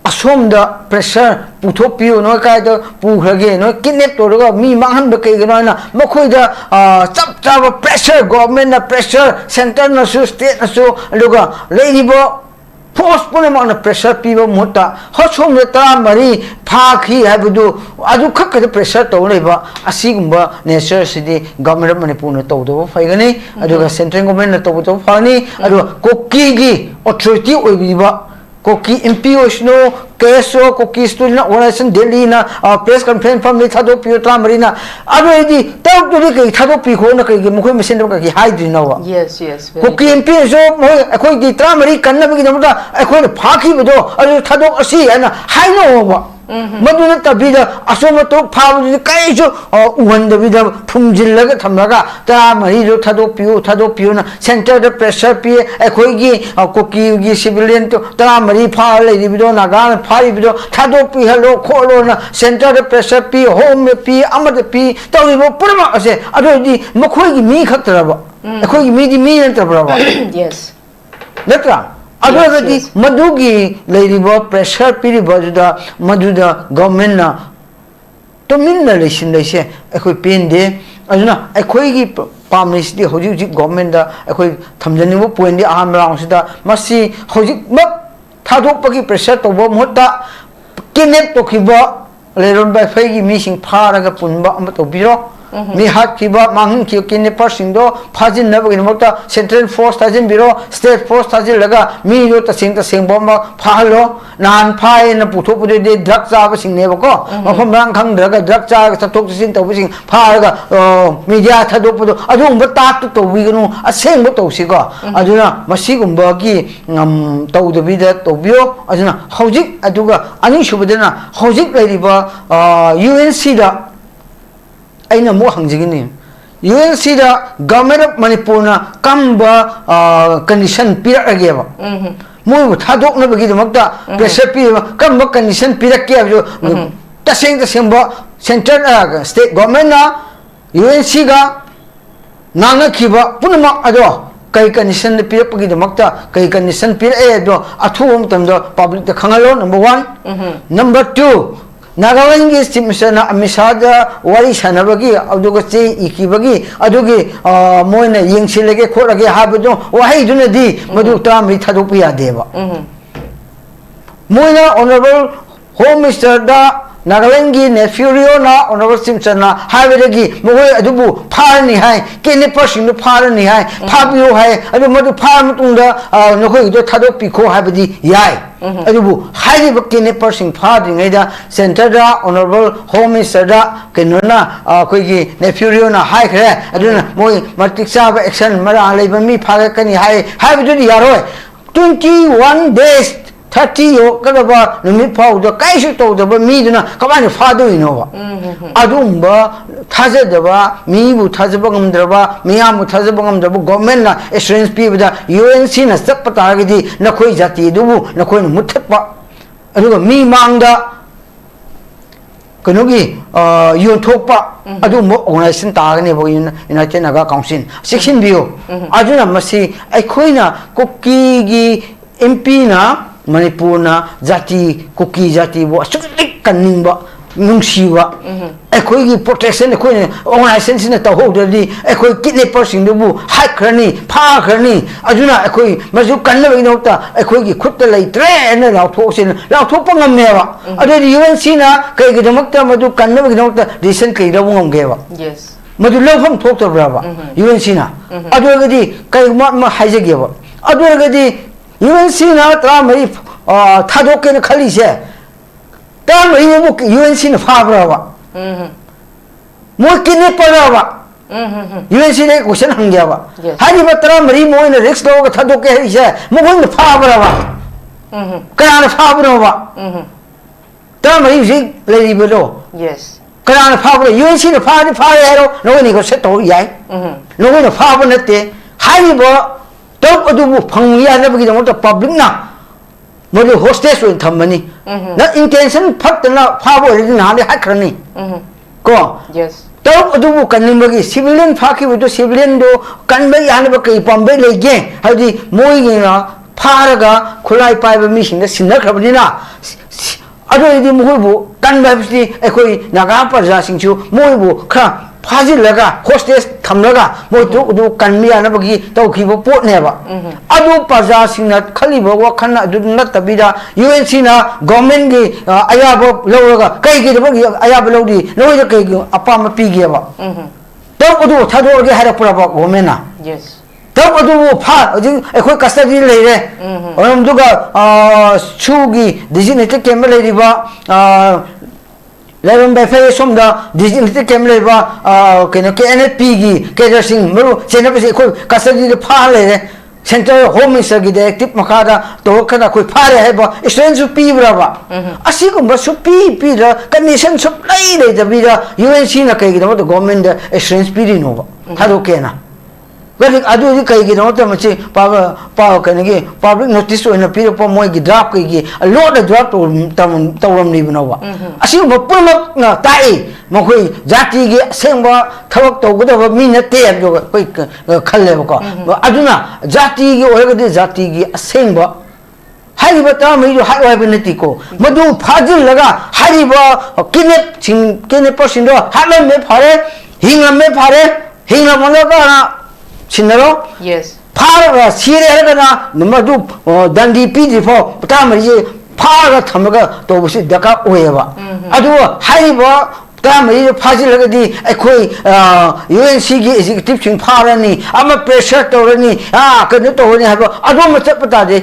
asom da pressure putopio no kaida puhrage no kinep to mi manghan ba kai gano na makhoi da chap pressure government na pressure center na su state na su luga leibo force pone ma na pressure piba mota hosom da ta mari phakhi habudu adu khak da pressure to leiba asigumba nature sidi government manipur na to do faigani aduga central government na to fani adu kokki gi authority oibiba Koki impioshno keso koki student organization Delhi na press conference from the Thado Piotra Marina already talk to the Thado Pico na kay mo ko machine ka ki hide no yes koki impioso mo akoi di tramari kanna bi na akoi phaki bodo adu Thado asi ana hai no ba maduna tabida asoma to phabu kai jo uhan dabida phumjillaga thamlaga ta mari jo Thado Pio na center the pressure pi akoi gi koki gi civilian to ta mari pha le dibido naga pha bido Thado pi hello kholo na center the pressure pi home pi amad pi tawribo purma ase adu di makhoi gi mi khatraba akoi gi mi di mi entraba yes natra Adogadi Madugi Ladibo pressure period Maduda government na to mination they say a quick pain day. Azuna a quaggy palmis the Hoji government a quick Tamjanibo point the arm rounds that must see Hoji Muk Tadopaki pressure to Bomota Kinep Tokiba Leron by Fagi missing Paraga Punba to Biro. mi hat kiba mangin ki kidnapper singdo phajin na bagin mokta central force tajin biro state force tajin laga mi yo ta sing bomba phalo nan phai na putho pude de drug cha ba sing ne ba ko mafam rang khang draga drug cha ta tok sin to sing pha ga media thadok pudo adu ba ta to wi gnu aseng ba to si ko aduna masi gumba ki ngam to de bi da to bio aduna hojik aduga ani shubadena hojik lai ba UNC da aina mo hangjigini UNC da government of Manipur na kamba condition pira ageba mo thadok na bagi damakta pressure pira kamba condition pira kya jo taseng ba central state government na UNC ga nanga khiba punama ado kai condition pira pagi damakta kai condition pira e do athu tam do public da khangalo number 1 number 2 Nagaland ki simsana amisada wari sanabagi aduga che ikibagi adugi moina yingsilege khorage habdo wahai dunadi madu tamri thadopia deba moina honorable home minister da Nagaland ki nephew na honorable simsana habedagi mogoi adubu pharni hai kene person no pharni hai phabio hai adu madu phar tungda nokoi do thadopi kho habedi yai adubu highly kene person phading da center da honorable home minister da kenona koi ki nephew na hai khre aduna moi matiksa action mara leiba mi phaga kani hai habedu yaroi 21 days 30 yo kadaba numi phau da kai su to da ba mi duna kamani phado ino ba adumba thaja da ba mi bu thaja ba ngam da ba mi am thaja ba ngam da ba government na assurance pi da UNC na sak pata gi di na khoi jati du bu na khoi mu thak ba aduga mi mang da kanogi yon thok pa adu mo organization ta ga ne bo United Naga Council 16 bio aduna masi ai khoi na kokki gi MP na Manipur na jati kuki jati bo suklik kaning ba nungsi ba ekoi gi protection ekoi organization sin ta ho di ekoi kidnapper sing bu hack khrani pha khrani ajuna ekoi maju kanna bi nota ekoi gi khutta lai tre na law tho sin law tho pa ngam me ba ade UNC na kai gi damak ta maju kanna bi nota recent kai ra ngam ge ba yes maju law pham thok ta bra ba UNC na adu ga di kai ma haije ge ba adu ga di UNC na tra mari thadok ke khali se ta mari bu UNC na pha bra ba mo kine pa ba UNC ne question hang gya ba hari ba tra mari mo ne risk lo ga thadok ke se mo ko na pha bra ba ka na pha bra ba tra mari ji le ri bo yes ka na pha bra UNC na pha ya ro no ni ko set to yai no ko na pha ba na te hari ba top adubu phang ya na bagi da public na modu hostess wen thamani na intention phat na pha bo ri na le hakrani ko yes top adubu kanim bagi civilian pha ki bu civilian do kan ba ya na ba kai pam ba le ge hadi moi gi na pha ga khulai pai ba mi sing da sinna khabani na ado di moi bu kan ba bi ekoi naga parja sing chu moi bu kha Fazil laga hostess thamlaga moi du kanmiya na bagi to khibo pot ne ba adu parja singna khali bo wa khana du na tabida UNC na government gi ayabo loga kai gi bagi ayabo lodi noi da kai apa ma pi gi ba to adu thado gi hara pura ba government na yes to adu pha ekhoi custody le re onam du ga chu gi designated camera le ba Level by Faye some the digital camera can NFP gi Kedersing Muru Senapasi custody the parlor Central Home Minister gi active Makada to Kana Kui Pare Heba extends to P Brava. A second but so P the condition supply the Vida UNC na Kagi the government extends Pirinova. Hadokena. Well, I do the Kagi not much power can public notice to in a period of Mogi drop a lot of drop to Tauram Libanova. I see what Puma Tai Mokui Jati Semba Tawak to whatever mean a tear quick Kalevaka. But Aduna Jati or Jati Semba. Haribata made you high weaponetico. Madu Pazil Laga, Hariba, Kidnap person, Halam me pare, Hinga me pare, Hinga Monaga. Chinaro? Yes. Para Sierra, Numadu, Dundee P for Tamari, Para Tamaga, to Daka Ueva. Adu, Haiba, तरामरी फाजिलगदी अखोई UNC की executive Singh फारनी अमा pressure तौरनी कनो तौरनी हाबो अदोम चपता दे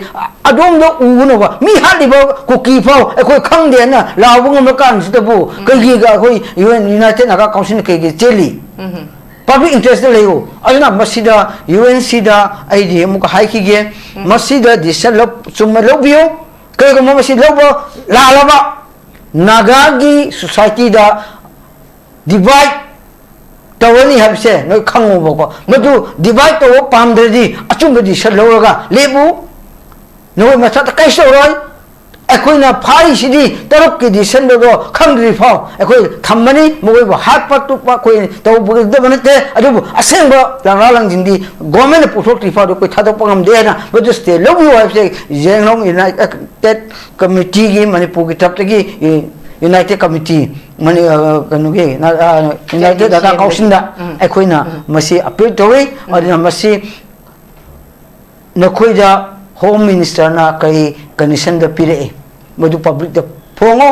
अदोम दो उगनोबा मी हादिबो cookie फाव अखोई खंगदे ना लाबो ngमकान सितबो कगी गा अखोई यूनाइटेड नागा काउंसिल केगी चेली पब्लिक इंटरेस्ट लेयो अजना मसीदा यूएनसी दा आईडी मुक हाइकिगे मसीदा दिसल लो चुम लोबियो कईगो मसी लोबो लालबा नागागी सोसाइटी दा डिवाइड तवनी हबसे नो खंगोबको मदु डिवाइड तो पामदरी अचुंबदी सलोगा लेबु नो मसा कैसोरोय अखोइना फाइसिदी तरुक की दिसन दो खंगरी फाव अखोइ थम्मनी मोइबो हात पटुपा कोइ तौबुद बनते अदुबु असेंब लांगा लांजिंदी गवर्नमेंट पुथोक्ति फाव कोइ थादोक पंगम देना मदु स्टे लोबियो हबसे जेंगलोंग यूनाइटेड कमिटी की मणिपुर की तपतगी यूनाइटेड कमिटी मनी कनुगे यूनाइटेड दादा काउंसिल अखोइना मसी अपील तोई अदिना मसी नखोइदा होम मिनिस्टर ना कई कंडीशन द पिरे मधु पब्लिक द फोंगो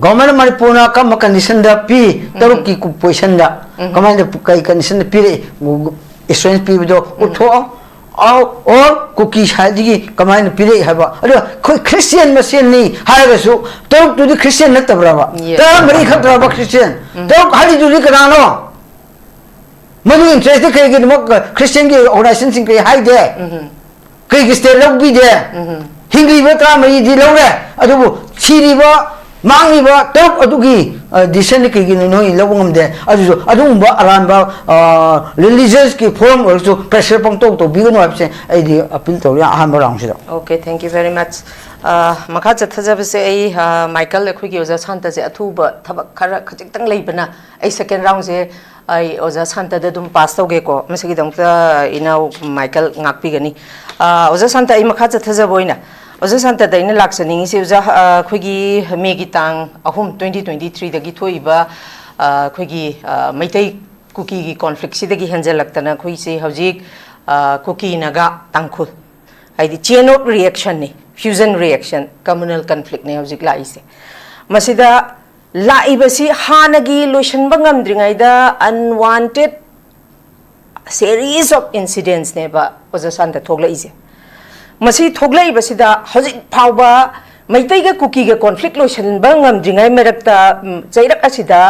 गवर्नमेंट मणिपुर ना कम कंडीशन द पी तरुक की पोजीशन दा कमांड कई कंडीशन द पिरे एश्योरेंस पी दो उठो और कुकी शादी कमाइन पिरे हबा अरे कोई क्रिश्चियन मसीन नहीं हायगसु तरुक तुदी क्रिश्चियन नतबराबा ता मरी खतराबा क्रिश्चियन तरुक हादी तुदी कनानो मधु इंटरेस्ट कई मक क्रिश्चियन की ऑर्गेनाइजेशन सिंह कई हाई दे कई स्टेट लोग भी दे हिंदी बता मई दी लोग है अदुबु सीरीबा मांगीबा तरुक अदुगी डिसीजन कई नो लोगम दे अदुजो अदुबा अरानबा रिलीजियस की फॉर्म और प्रेशर पंक्तो तो बिगनो हबसे आईदी अपील तो अहम राउंड से okay thank you very much मखा चथजबसे आई माइकल अखुगी ओजा शांता से अथुब थबक खरा खजितंग लेबना आई सेकंड राउंड से आई ओजा शांता दम पास तौगे को मसगी दंगता इनाउ माइकल ngakpigani ओजा शांता आई मखा चथजबोइना ओजा शांता दैना लाक्सनिंग से ओजा खुगी मेगी तांग अहुम 2023 दगी थोइबा खुगी मैतै कुकी की कॉन्फ्लिक्ट सिदगी हेंजलक्तना खुई से हजिक कुकी नगा तांखुल आइदि चेन ऑफ रिएक्शन ने फ्यूजन रिएक्शन कम्युनल कॉन्फ्लिक्ट ने हजिक लाइसे मसिदा लाइबसी हानगी लोशन बंगमद्रिंगाइदा अनवांटेड series of incidents ने बा ओजा शांता थोगलाइसे मसी थोगलाइबसिदा हजिक फावबा मैतैगा कुकीगा कॉन्फ्लिक्ट लोशन बंगमद्रिंगाइ मरक्ता चैरक असिदा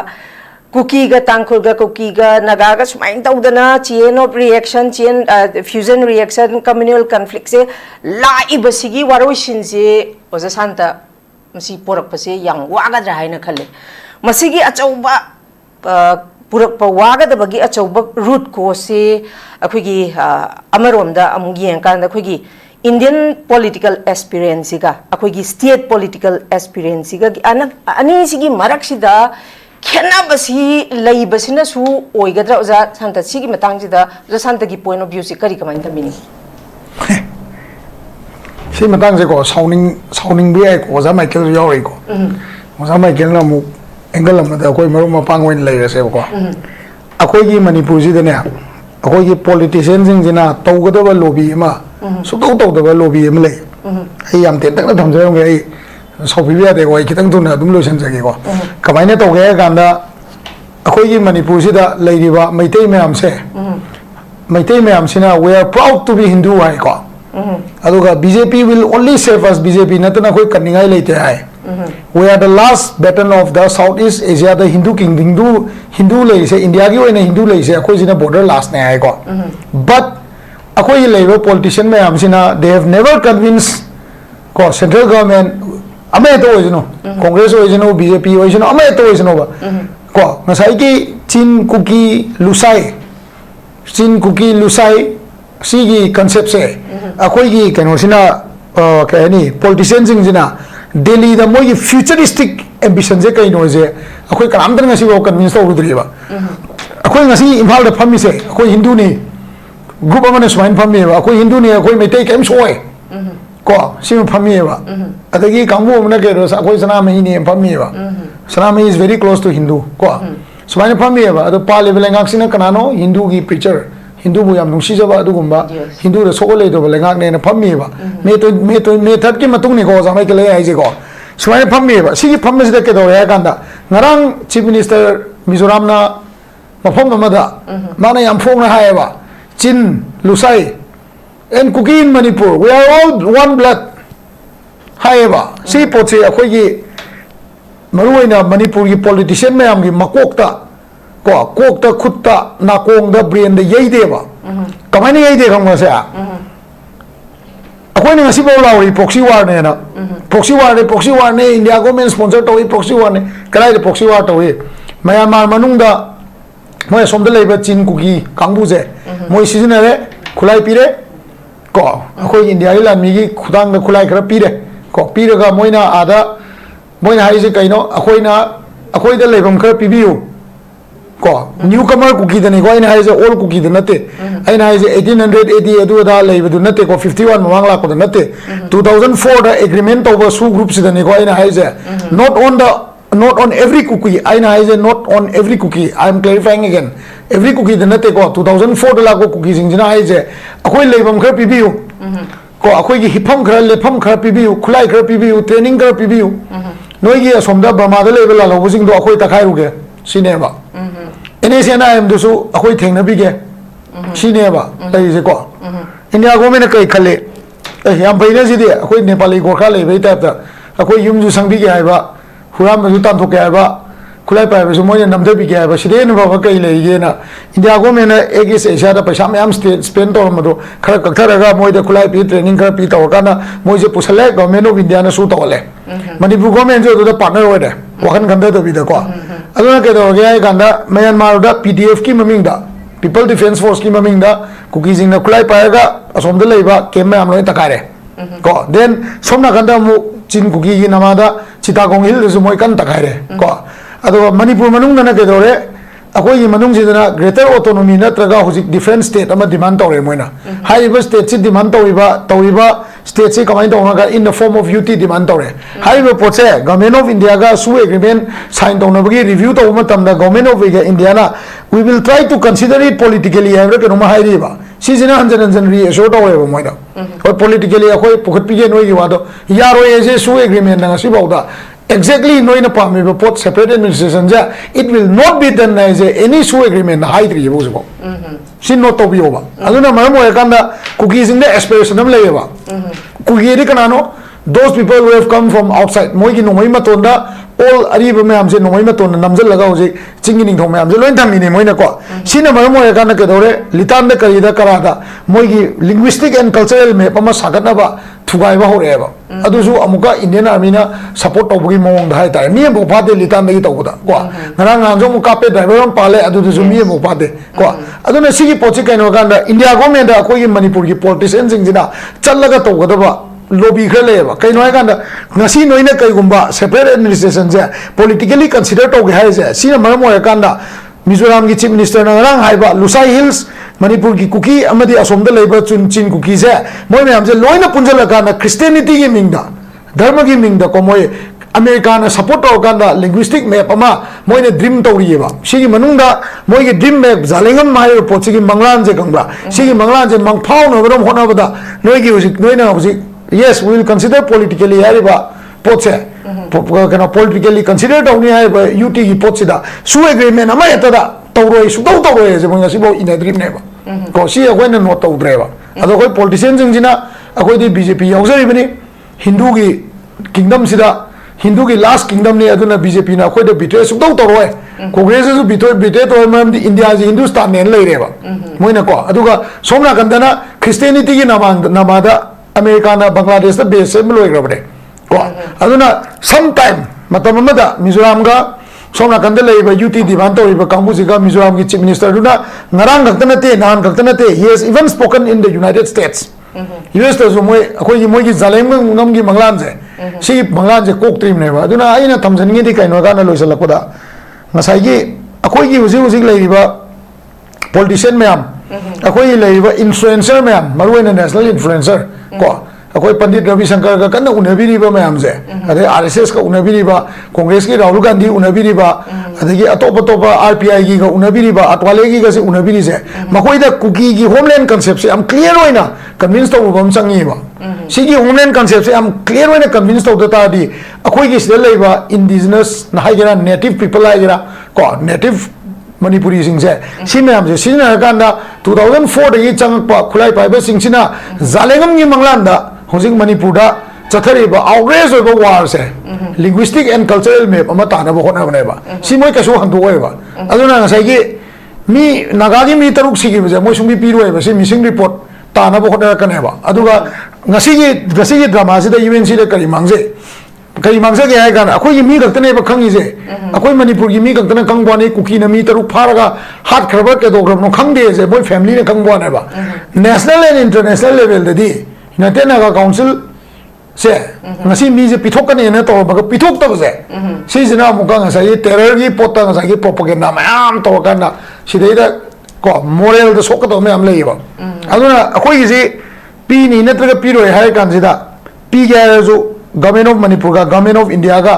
कुकीगा तांखुलगा कुकीगा नगागा सुमाइन तौदना chain of reaction chain fusion reaction communal conflict से लाइबसिगी वारोइसिन से ओजा शांता मसी पोरकपसे यांग वागद्रा हाइना खले मसीगी अचौबा पुरक वागदबगी अचौबा रूट को से अखोगी अमरोमदा अमुगी यंकांदा अखोगी इंडियन पॉलिटिकल एस्पिरेंसिगा अखोगी स्टेट पॉलिटिकल एस्पिरेंसिगा अनीसिगी मरक्सिदा खेनाबसी लैबसिनसु ओइगद्रा ओजा शांता सिगी मतंगसिदा ओजा शांतागी पॉइंट ऑफ व्यू से करी कमाइन थमिनी सी मतंग से को साउनिंग भी है ओजा माइकल यावरी को ओजा माइकल ना मु एंगल अमदा कोई मरु मपांग ओइन लैरसे को अखोगी मणिपुर सिदने अखोगी पॉलिटिशियन सिंजना तौगदबा लोबी अमा सुतौ तौदबा लोबी अमा लै आई याम तेंतक थमजरंगे आई सौफिबी यादे को खितंग तुना दुम लोशन जगे को कमाइने तौगे गांदा अखोगी मणिपुर सिदा लैरिबा मैतै मयाम से मैतै मयाम सिना we are proud to be Hindu हाई को अदुगा BJP will only save us BJP नतना कोई कनिंगाई लेते है we are the last baton of the south east Asia the Hindu king Hindu लेसे इंडिया की ओइना हिंदू लेसे अखोई सिना बॉर्डर लास्ट ने है को बट अखोई लेबो पॉलिटिशियन मयाम सिना दे हैव नेवर कन्विंस को सेंट्रल गवर्नमेंट अमे तो ओइजनो कांग्रेस ओइजनो बीजेपी ओइजनो अमे तो ओइजनो बा को नसाई की चीन कुकी लुसाई सीगी कंसेप्ट से अखोई की कनोसिना कहनी पॉलिटिशियन सिंजिना दिल्ली द मोई फ्यूचरिस्टिक एम्बिशन से कई नोजे अखोई कनामदर ngasi वो कन्विंस तो उदरिबा अखोई ngasi इम्फाल द फमी से अखोई हिंदू ने ग्रुप अमने स्वाइन फमी बा अखोई हिंदू ने अखोई मेटे केम सोए को सिम फमी बा अदगी कांगबो अमने के रोस अखोई सना मही ने फमी बा सना मही is very close to Hindu को स्वाइन फमी बा अदो पाले बेलेंगाक्सिना कनानो हिंदू की पिक्चर हिंदू बु याम नुसीजबा अदुगुंबा हिंदू द सोले दो बेलेंगाक ने फमी बा मे थर्ड की मतुंग ने को जामाई के ले आइजे को suai phammi ba sigi phammi sida ke dore kanda ngarang chief minister Mizoram na maphom amada mana yam phong na hai ba chin lusai and kuki in Manipur we are all one blood hai ba si poche akhoi gi maruina Manipur gi politician mayam gi makokta ko kokta khutta nakong da brain da yei de ba kamai ni yei de khang ma sa akhoi ni ngasi bo lawi proxy war ne na proxy war ne India government sponsor to proxy war ne kalai de proxy war to Myanmar manung da moi somda leiba chin kuki kangbu je moi season re khulai pire ko akhoi India gi lan mi gi khudang da khulai khara pire ko pire ga moina ada moina hai je kaino akhoi da leibam khara pibiu ko newcomer kuki da ni ko ina hai je old kuki da nate aina hai je 1880 adu da leiba du nate ko 51 mawang la ko da nate 2004 da agreement over su group si da ni ko ina hai je not on every cookie aina hai je not on every cookie I am clarifying again every cookie da nate ko 2004 da la ko cookie sing jina hai je akhoi leibam khara pibiu ko akhoi gi hipam khara lefam khara pibiu khulai khara pibiu training khara pibiu noi gi asomda Burma da leibala lo busing do akhoi takhai ru ge sineba NACNIM dusu akhoi thengna bi ge sineba lai je ko India government kai khale yam baina ji de akhoi Nepali gorkha leibai ta ta akhoi yum ju sang bi ge hai ba huram ju tan thok ge hai ba khulai pa ba su moi namde bi ge hai ba side ne ba kai lei ge na India government egis Asia da paisa mayam spend to mado khara kakthara ga moi da khulai pi training khara pi to kana moi je pusale government of India na su to le Manipur government jo da partner ho de wakan ganda to bi da ko aduna ke do ge ganda Myanmar da PDF ki maming da People Defense Force ki maming da kuki jing na khulai pa ga asom da leiba kem am loi takare ko then somna ganda mu chin kuki gi namada Chittagong Hill su moi kan takare ko ado Manipur manung na ke do re akoi manung ji na greater autonomy na traga hujik different state ama demand tore moina high state si demand toiba state si kamai to ga in the form of UT demand tore high poche government of India ga su agreement sign to na bagi review to ma tam da government of India na we will try to consider it politically every ke no ma hai ri ba si jina hanjan ri so to we moina or politically akoi pukhat pi ge noi gi wa do yaro ye je su agreement na si ba da exactly no in a palm report separate administration ja it will not be done as any su agreement high three was go sin not to be over aduna maram o yakanda cookies in the aspiration am leba cookie ri kanano those people who have come from outside moi gi no mai matonda all ariba me amse no mai maton namjal laga hoje chingi ning thong me amse loin thami ni moi na ko sina maram o yakanda ke dore litan de kari da karada moi gi linguistic and cultural me pama sagatna ba thugai ba hore ba adusu amuka Indian army na support to bugi mong dai ta mi bo phade litan de to da ko ngarang ngang jo mu kape driver on pale adusu mi bo phade ko aduna sigi pochi kaino ganda India government da koi Manipur gi politicians jing jina challaga to da ba lobby khale ba kaino ai ganda ngasi noina kai gumba separate administration ja politically consider to ge hai ja sina maram o ganda Mizoram gi chief minister na ngarang hai ba Lusai Hills Manipur ki cookie amadi asomda leiba chin cookie se moi me amje loina punjala kana Christianity gi mingda dharma gi mingda ko moi America na support to ganda linguistic map ama moi ne dream to ri ba sigi manungda moi gi dream map zalengam mai pochi gi manglan je gangba sigi manglan je mangphau no rom hona bada noi gi usik noi na usik yes we will consider politically hari ba poche kana politically consider to ni hai ba UT gi pochi da su agreement ama eta da tawroi su tawroi je manga sibo in a dream ne ba ko si akhoi na not tawdre ba ado koi politician jing jina akhoi di BJP yaujari bani Hindu gi kingdom sida Hindu ki last kingdom ne aduna BJP na akhoi de betray su tawroi congress su betray to mam di India ji Hindustan ne lai re ba moina ko aduga somna kandana Christianity gi namada America na Bangladesh da base se mloi grabde ko aduna sometime matam amada Mizoram ga somna kanda leiba UT divan to riba kambu jiga Mizoram gi chief minister duna ngarang gaktanate nan gaktanate he has even spoken in the United States US to so moi akoi moi gi zalem ngam gi manglan je si manglan je kok trim ne ba duna aina thamjan ngi di kaino ga na loisal ko da ngasai gi akoi gi uji leiba politician meam akoi leiba influencer meam maruina national influencer ko अखोई पंडित रविशंकर का कन्न उनबिरिबा ma'am से अदे RSS का उनबिरिबा कांग्रेस की राहुल गांधी उनबिरिबा अदगी अतोप अतोप RPI की का उनबिरिबा अतवाले की का से उनबिरि से मखोई दा कुकी की होमलैंड कांसेप्ट से हम क्लियर होइना कन्विंस तो बम संगीबा सिगी होमलैंड कांसेप्ट से हम क्लियर होइना कन्विंस तो दता दी अखोई की सिदे लेबा इंडिजिनस नाहाइगरा नेटिव पीपल आइगरा को native manipuri singse si ma'am से सिजना कांदा 2004 दगी चंगपा खुलाई पाइबा सिंगसिना जालेगम की मंगलांदा होजिंग मणिपुर दा चथरेबा आउटरेज ओबा वार से लिंग्विस्टिक एंड कल्चरल मैप अमा तानाबा होनाबनेबा सि मोय कसु हंदोएबा अदुना ngasai mi nagagi mi taruk sigi bजे मोय सुंबि पिरोएबा सि मिसिंग रिपोर्ट तानाबा होनाकनेबा अदुगा ngasi drama से दा यूएनसी दा करी मांगजे कई मांगसे के है गाना अखोई मी गक्तने बा खंगीजे अखोई मणिपुर की मी गक्तने खंगबाने कुकी नमी तरु फारगा हाथ खरबा के दो ग्रबनो खंगदे जे मोय फैमिली ने खंगबाने बा नेशनल एंड इंटरनेशनल लेवल ददी यूनाइटेड नागा काउंसिल से ngasi मी जे पिथोकने ने तो बग पिथोक तब से सिजना मुका ngasa टेरर की पोता ngasa की प्रोपेगेंडा मैम तो काना सिदेदा को मोरल द सोक तो मैम लेबा अदुना अखोई जी पी नि नत्रगा पिरोय हाय कानजिदा पी गयाजो गवर्नमेंट ऑफ मणिपुर का गवर्नमेंट ऑफ इंडिया का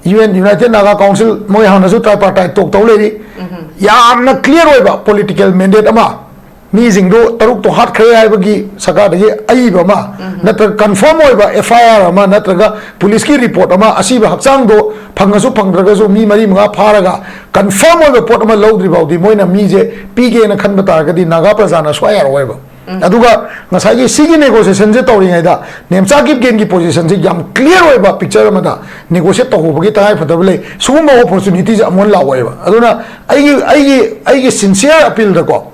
यूएन यूनाइटेड नागा काउंसिल मोय हानसु ट्राइपार्टाइट टॉक तौलेरी यामना क्लियर होइबा पॉलिटिकल मैंडेट अमा मी जिंगदो तरुक तो हाथ खरे आइबगी सरकार दगे आइबा मा नत्र कंफर्म होइबा एफआईआर अमा नत्रगा पुलिस की रिपोर्ट अमा असीबा हक्सांग दो फंगसु फंगद्रगसु मी मरी मंगा फारगा कंफर्म होइबा पोर्ट अमा लौद्रि बाउदी मोयना मी जे पीगे न खन बतारगदी Naga प्रजाना स्वायर होइबा अदुगा ngасai sigi negotiation je tawringai da nemcha ki gain ki position je yam clear hoiba picture ma da negotiate to hobagi tai phadable sugumba opportunity je amon lawoiba aduna ai sincere appeal da ko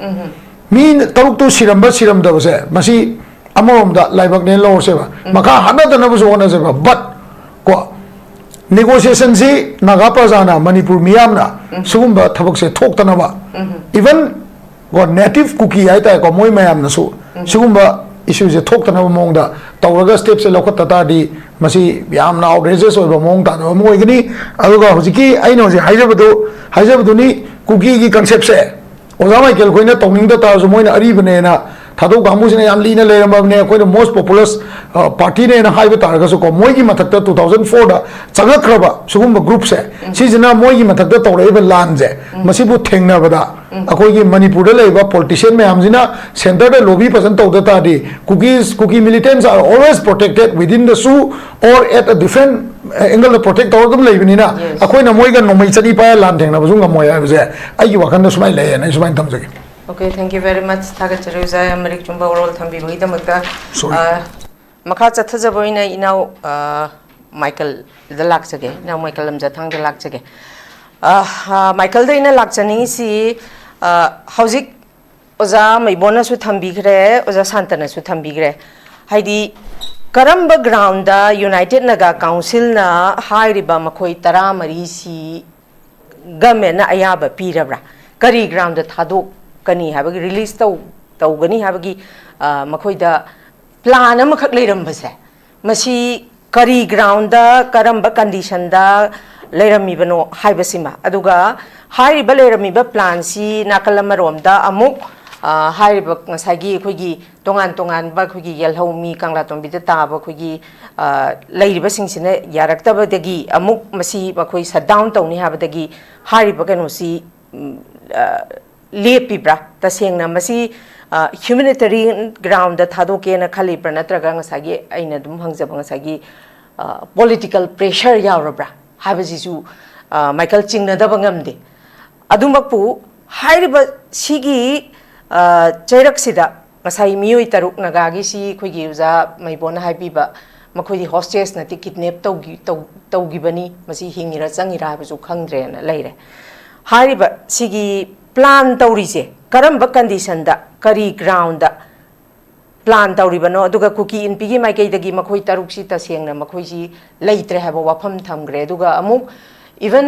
mi taruk to siram da se masi amom da laibak ne lo se ba maka hana da na bu so na se ba but ko negotiation je naga prajana manipur miyamna sugumba thabak se thok ta na ba even go native cookie ai ta ko moi mayam na su sugumba issue je thok ta na mong da tawraga step se lokhat ta di masi yam na outrageous oi ba mong ta no moi gni aduga hojiki ai no je haijabadu ni cookie gi concept se oza michael koina tawning da ta so moi na ari bane na thadou gamu sine yam lina le ram ne koina most populous party ne na haiba tar ga so ko moi gi mathak ta 2004 da changa khraba sugumba group se si jina moi gi mathak ta tawrai ba lan je masi bu thengna bada अखोई की मणिपुर लेबा politician मैम जिना centre दे lobby पसन तौदा तादी Kuki militants are always protected within the सू और at a different angle the protect तौर दम लेबनिना अखोई न मोइगा नोमै चनी पाय लान थेंगना बजुंगा मोय हाबजे आइगी वाखन द सुमाय लेय न सुमाय तमजगे okay thank you very much थागत चरुजा अमरिक चुंबा ओरल थंबी बगी दमका मखा चथजबोइना इनाउ माइकल द लाक्सगे नाउ माइकल लमजाथांग द लाक्सगे माइकल द इना लाक्चनी सी हौजिक ओजा मैबोना सु थंबीग्रे ओजा शांतना सु थंबीग्रे हाइदी करम्ब ग्राउंड दा यूनाइटेड नागा काउंसिल ना हाइरिबा मखोई 13 सी गवर्नमेंट ना अयाबा पीरब्रा करी ग्राउंड दा थादोक कनी हाबगी रिलीज तौगनी हाबगी मखोई दा प्लान अमखक लेरम्बसे मसी करी ग्राउंड दा करम्ब कंडीशन दा लेरमीबनो हाइबसिमा अदुगा हाइरिबा लेरमीबा प्लान सी नाकलमरोमदा अमुक हाइरिबा ngsaigi khoigi tongan ba khoigi yelhomi kanglatong bida taba khoigi leiriba singsine yaraktaba degi amuk masi ba khoi shutdown tawni habadagi hairiba kano si lepibra tasengna masi humanitarian ground da thadoke na khali pranatraga ngsaigi aina dum hangjaba ngsaigi political pressure yawrabra habasisu Michael chingna da bangamde adumakpu hairiba sigi chairak ngasai miyoi taruk nagagi si khoigi uza maibona haibiba makhoi hostage na ti kidnap taugi bani masi hingira changira habisu khangdre na leire hairiba sigi plan taurise karamba condition da kari ground da plan tauribano aduga cookie in pigi mai kai dagi makhoi taruk si tasengna makhoi si leitre haba wafam thamgre aduga amuk even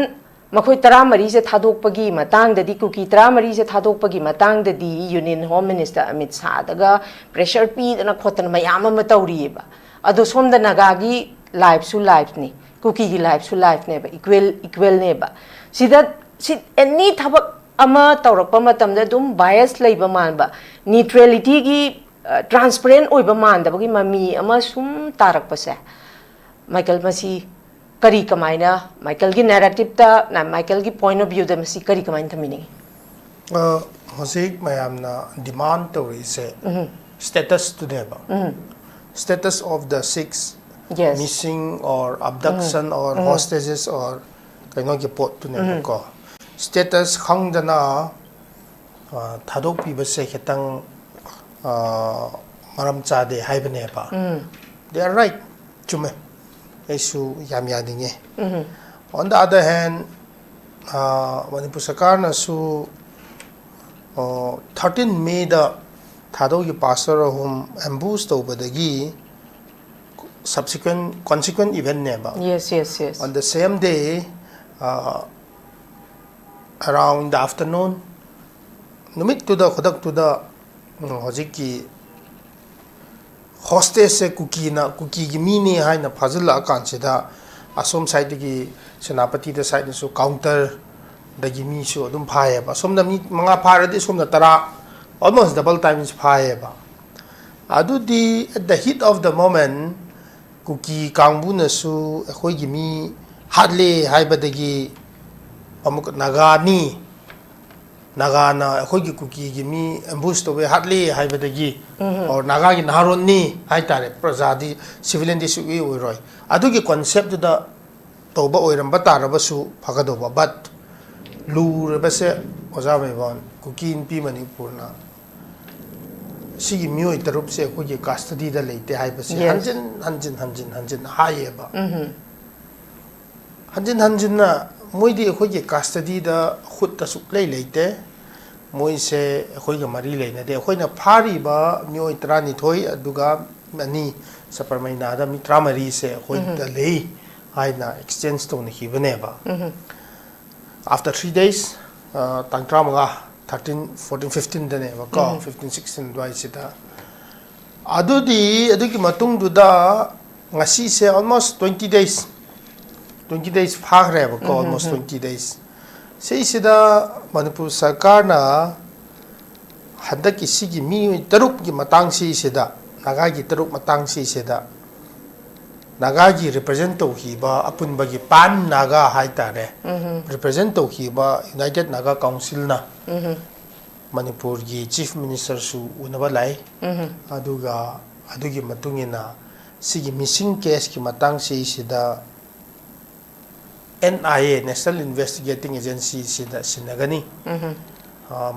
makhoi 13 se thadok pagi matang dadi cookie 13 se thadok pagi matang dadi union home minister amit sa daga pressure pi na khotan mayam ma tauriba adu somda nagagi life ni cookie gi life ne ba equal ne ba sida any thabak ama taurakpa matamda dum bias leiba man ba neutrality gi transparent oiba mandabagi mami ama sum tarakpase Michael masi kari kamaina Michael gi narrative ta na Michael gi point of view da masi kari kamain thamini hosik mayamna demand to se status to deba status of the 6 missing or abduction or hostages or kaino gi pot to ne ko status khangdana thadok pi ba se khetang maram cha de haibane ba they are right chume issue yam yadinge on the other hand manipur sarkar na su 13 May da thadok gi pastor hum ambush to badagi subsequent consequent event ne ba yes on the same day around the afternoon numit to the khodak to the hojiki hostage se cookie gi mini haina phazila kan sida asom side gi senapati the side so counter the gi mi so dum phaye ba som da mi manga phara di som da tara almost double times phaye ba adu di at the heat of the moment cookie kangbu na su khoi gi mi hadle haiba da gi amuk nagani nagana khoi gi cookie gi mi ambush to be hadle haiba da gi or naga gi naron ni hai tare prajadi civilian di su wi roi adu gi concept da to ba oiram ba tar ba su phagado ba but lu ba se oja MEIBON cookie in pi manipur na sigi mioi tarup se khoi gi custody da leite hai ba se hanjin haye ba hanjin na moi di khoi gi custody da khut ta su leite moi se khoi ga mari leina de khoi na phari ba mioi trani thoi aduga ani saparmai na da mitra mari se khoi da lei hai na exchange to ni hibane ba after 3 days tangtra manga 13 14 15 da ne ba ko 15 16 dwai sita adugi matung du da ngasi se almost 20 days phagre ba ko almost 20 days sei sida manipur sarkar na hadaki sigi mi taruk gi matang si sida naga gi taruk matang si sida naga gi represent to hi ba apun ba gi pan naga hai tare represent to hi ba united naga council na manipur gi chief minister su unaba lai adugi matungina sigi missing case ki matang si sida NIA National Investigating Agency sida sinagani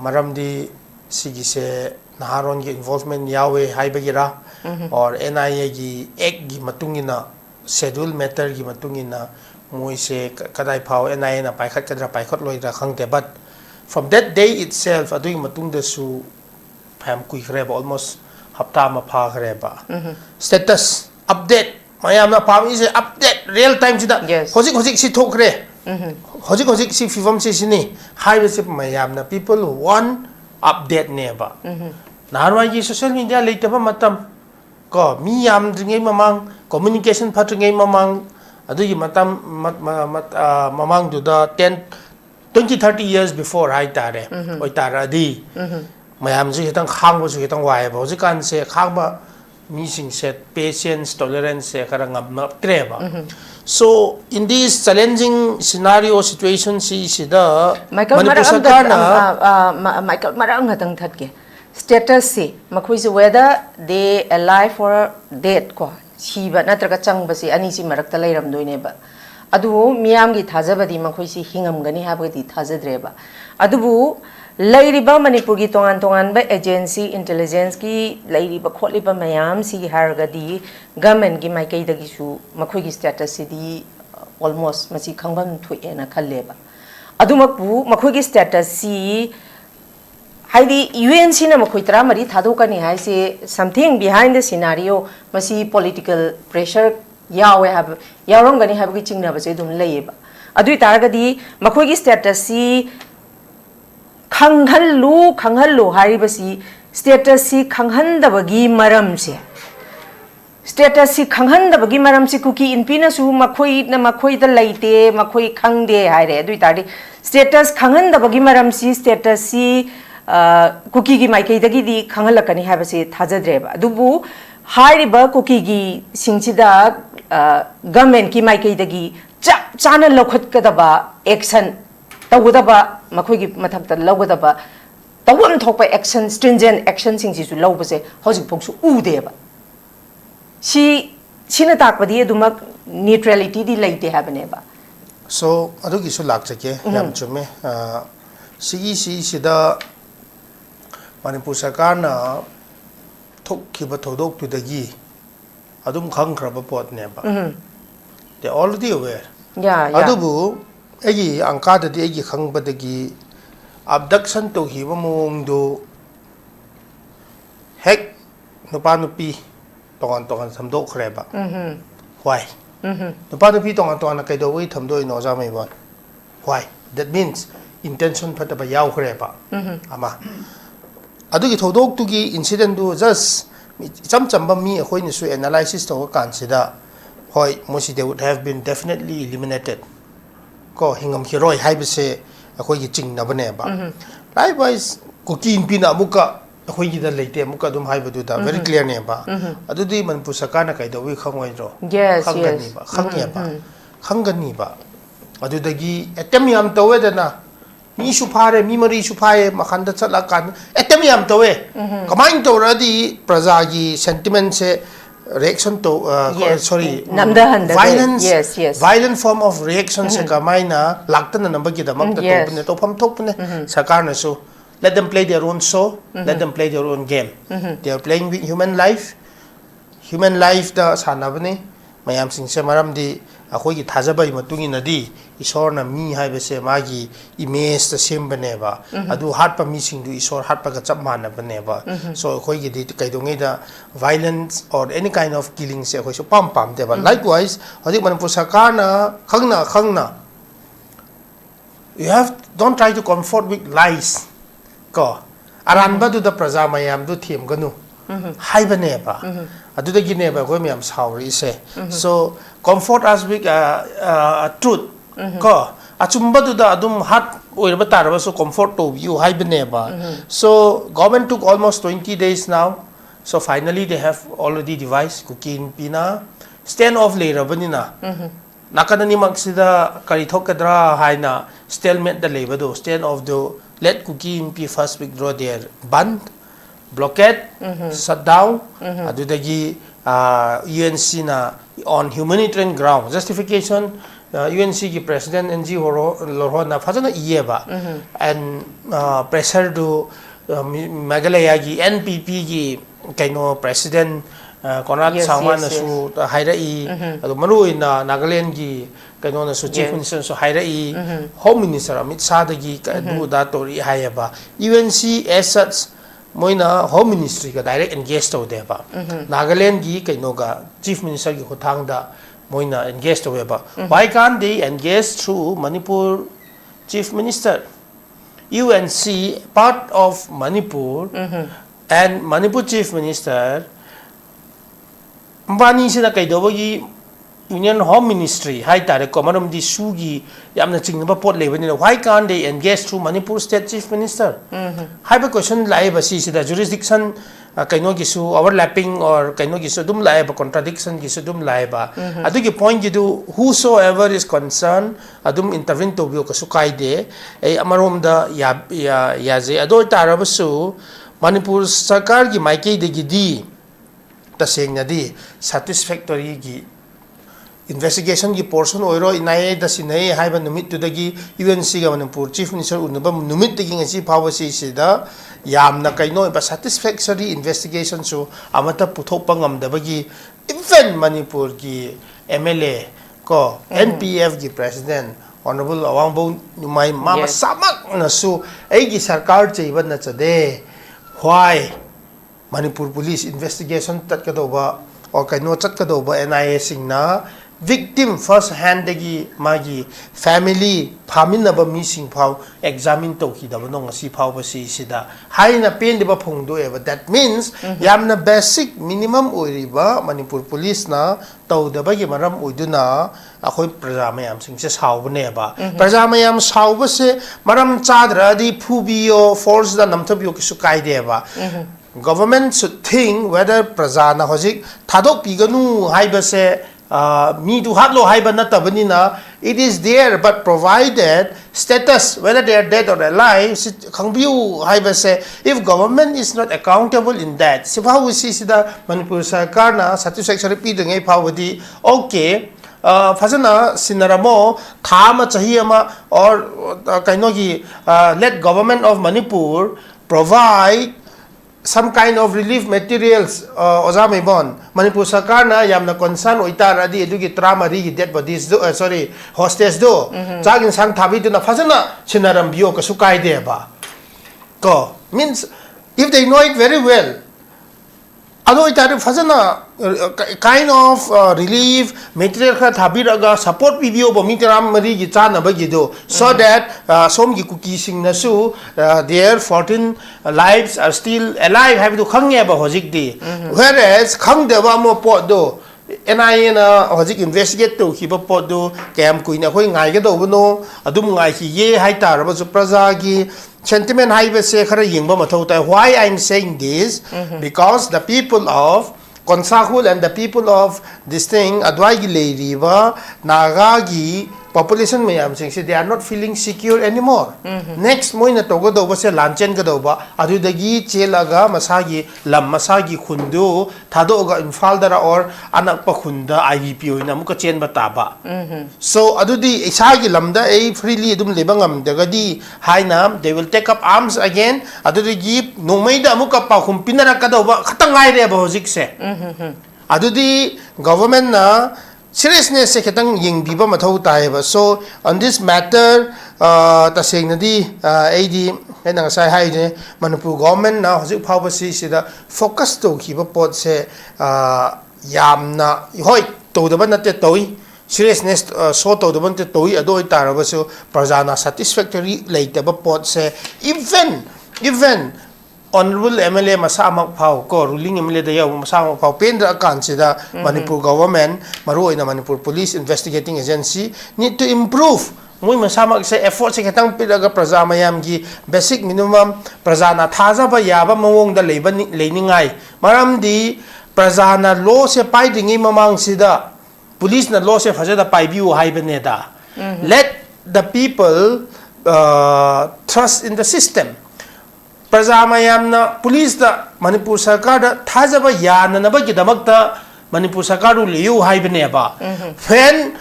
maramdi sigi se naharon gi involvement yawe haibagira or NIA gi ek gi matungina schedule matter gi matungina moi se kadai phao NIA na paikhat kadra paikhat loira khangte but from that day itself adui matung da su pham kui khreba almost hafta ma pha khreba status update mayam na pham is update real time sida hojik si thokre hojik si fifam si sini high receive mayam na people who want update ne ba narwa gi social media leite ba matam ko mi yam dringai mamang communication phatringai mamang adui matam mamang du da 20-30 years before hai tare oi tara di mayam ji hitang khang bo ji hitang wai bo ji kan se khang ba mi sing set patience tolerance se karang ngam treba so in this challenging scenario situation si sida Michael marang hatang thatke status si makhoi se whether they alive or dead ko siba natraga chang basi ani si marakta leiram doine ba adu miyam gi thajabadi makhoi si hingam gani habadi thajadreba adubu lairiba manipur gi tongan ba agency intelligence ki lairiba kholiba mayam si hargadi government gi maikai dagi su makhoi gi status si di almost masi khangbam thuena khalleba adumakbu makhoi gi status si haidi UNC na makhoi tra mari thadokani haise something behind the scenario masi political pressure yawe have yarom gani have gi chingna ba se dum leiba adui taragadi makhoi gi status si khanghallu haribasi status si khanghandabagi maram se status si khanghandabagi maram si kuki inpina su makhoi da laite makhoi khangde haire adui tari status khanghandabagi maram si status si kuki gi mai kai dagi di khangal lakani ha basi thajadreba adubu hairiba kuki gi singchida government ki mai kai dagi chap chana lokhat kadaba action tawdaba makhoi gi mathakta lawdaba tawam thokpa action stringent action sing ji su lawbase hojik phoksu udeba sina takpadi aduma neutrality di laite habaneba so adugi su lakchake yam chume sida manipur sarkar na thokkiba thodok tu dagi adum khangkraba pot neba they already aware adubu egi angka da di egi khangba dagi abduction to hiba mong do hek nupa nupi tongan samdok khreba why nupa nupi tongan kaido wi thamdo ino ja mai bon why that means intention phata ba yaw khreba ama adu gi thodok tu gi incident du just chamba mi khoi ni su analysis to kan sida hoi mosi they would have been definitely eliminated ko hingam hiroi haibase khoi gi ching na bane ba likewise kukin pina muka khoi gi da leite muka dum haibadu da very clear ne ba adu di manipur sarkar na kai da wi khangoi ro khangani ba khangani ba adu dagi atem yam tawe da na mi su phare mi mari su phae makhanda chala kan atem yam tawe kamain to ra di praja gi sentiment se reaction to sorry violent form of reaction se kamaina laktana number gi da mak ta to ne to pham thok ne sarkar na su let them play their own show let them play their own game they are playing with human life da sanabane mayam sing se maram di akhoi gi thajabai matungi nadi isor na mi haibase magi image ta sembane ba adu hat pa mi sing du isor hat pa ga chap mana bane ba so akhoi gi di kaidongi da violence or any kind of killing se akhoi so pam de ba likewise hodik manipur sarkar na khangna you don't try to comfort with lies ko aranba du da praja mayam du them ganu haibane ba adu da gi ne ba khoi mayam sauri se so comfort us with truth ko achumba du da adum hat oirba tarba so comfort to you haibane ba so government took almost 20 days now so finally they have already devised cooking pina stand off le rabanina nakadani maksida kari thokadra haina stalemate da lebado stand off do let cooking p first withdraw their band blockade shutdown adudagi UNC na on humanitarian ground justification UNC ki president NG Lorho na fazana ieba and pressure to Meghalaya gi NPP gi kaino president Konrad Sangma na su hairai adu maru ina Nagaland gi kaino na su chief minister su hairai home minister Amit Shah gi du da tori hayaba UNC as such moina home ministry ka direct engage to de ba Nagaland gi kaino ga chief minister gi khothang da moina engage to ba why can't they engage through Manipur chief minister UNC part of Manipur and Manipur chief minister mbani sina kaidobagi Union Home Ministry hai tare ko manom di sugi yamna chingba pot lebani why can't they engage through Manipur state chief minister hai ba question lai ba si sida jurisdiction kaino gi su overlapping or kaino gi su dum lai ba contradiction gi su dum lai ba adu gi point gi du whosoever is concerned adum intervene to bio ka su kai de ei amarom da ya je ado tara ba su Manipur sarkar gi maikei de gi di taseng na di satisfactory gi investigation ki portion oiro inai da sinai haiba numit tu dagi UNC ga Manipur chief minister unaba numit dagi ngasi phawasi sida yamna kaino ba satisfactory investigation so amata puthok pangam dabagi even Manipur ki MLA ko NPF ki president honorable Awangbo numai mama samak na su egi sarkar cheiba na chade why Manipur police investigation tat ka do ba or kaino chat ka do ba NIA sing na victim first hand dagi magi family phaminaba mi sing phau examine to ki da no ngasi phau ba si sida haina pen de ba phung do eba that means yamna basic minimum oiriba manipur police na to da ba gi maram oiduna akhoi praja mayam sing se saw ne ba praja mayam saw ba se maram chadra di phubio force da namthabio ki su kai de ba government should think whether praja na hojik thadok piganu haiba se me to hatlo haiba natabanina it is there but provided status whether they are dead or alive khangbiu haiba se if government is not accountable in that sipa we see sida manipur sarkar na satisfactory pi dengai phawadi okay fazana sinaramo thama chahiyama or kainogi let government of manipur provide some kind of relief materials oza MEIBON manipur sarkar na yamna concern oitara di edugi trauma ri dead bodies do sorry hostage do chagin sang thabi do na fazana sinaram bio ka sukai de ba ko means if they know it very well ado itare fazana kind of relief material kha thabiraga support video bo mitiram mari gi chana ba gi do so that som gi kuki sing na su their 14 lives are still alive have to khang ba hojik di whereas khang de ba mo po do NIA na hojik investigate to ki ba po do kem kuina khoi ngai ga do no adum ngai ki ye hai tar ba su praja gi sentiment hai ba se khara yingba mathau tai why I am saying this because the people of Konsahul and the people of this thing adwai gi leiriba naga gi population mayam sing they are not feeling secure anymore next moina to go do se lanchen ga do ba adu dagi chelaga masagi lam masagi khundu thado ga infal dara or anak pa khunda IVP oina muka chen ba ta ba so adu di isagi lamda ei freely dum lebangam daga di haina they will take up arms again adu di nomai da muka pa khum pinara ka do ba khatangai re ba hojik se adu di government na seriousness se ketang ying biba mathau tai ba so on this matter ta seng na di ad na sai hai ne manipur government na hojik phau ba si da focus to ki ba pot se yamna hoi to da ba na te toi seriousness so to da ban te toi adoi tar ba so prajana satisfactory later ba pot se even honorable MLA masamak phau ko ruling MLA da yaw masamak phau pendra kan sida manipur government maru ina manipur police investigating agency need to improve moi masamak se effort se ketang piraga praja mayam gi basic minimum praja na thaja ba yaba mawong da leiningai maram di praja na law se pai dingi mamang sida police na law se phajada pai biu hai bane da let the people trust in the system praja mayam na police da manipur sarkar da thajaba yana na ba gi damakta manipur sarkar ru liu hai bane ba when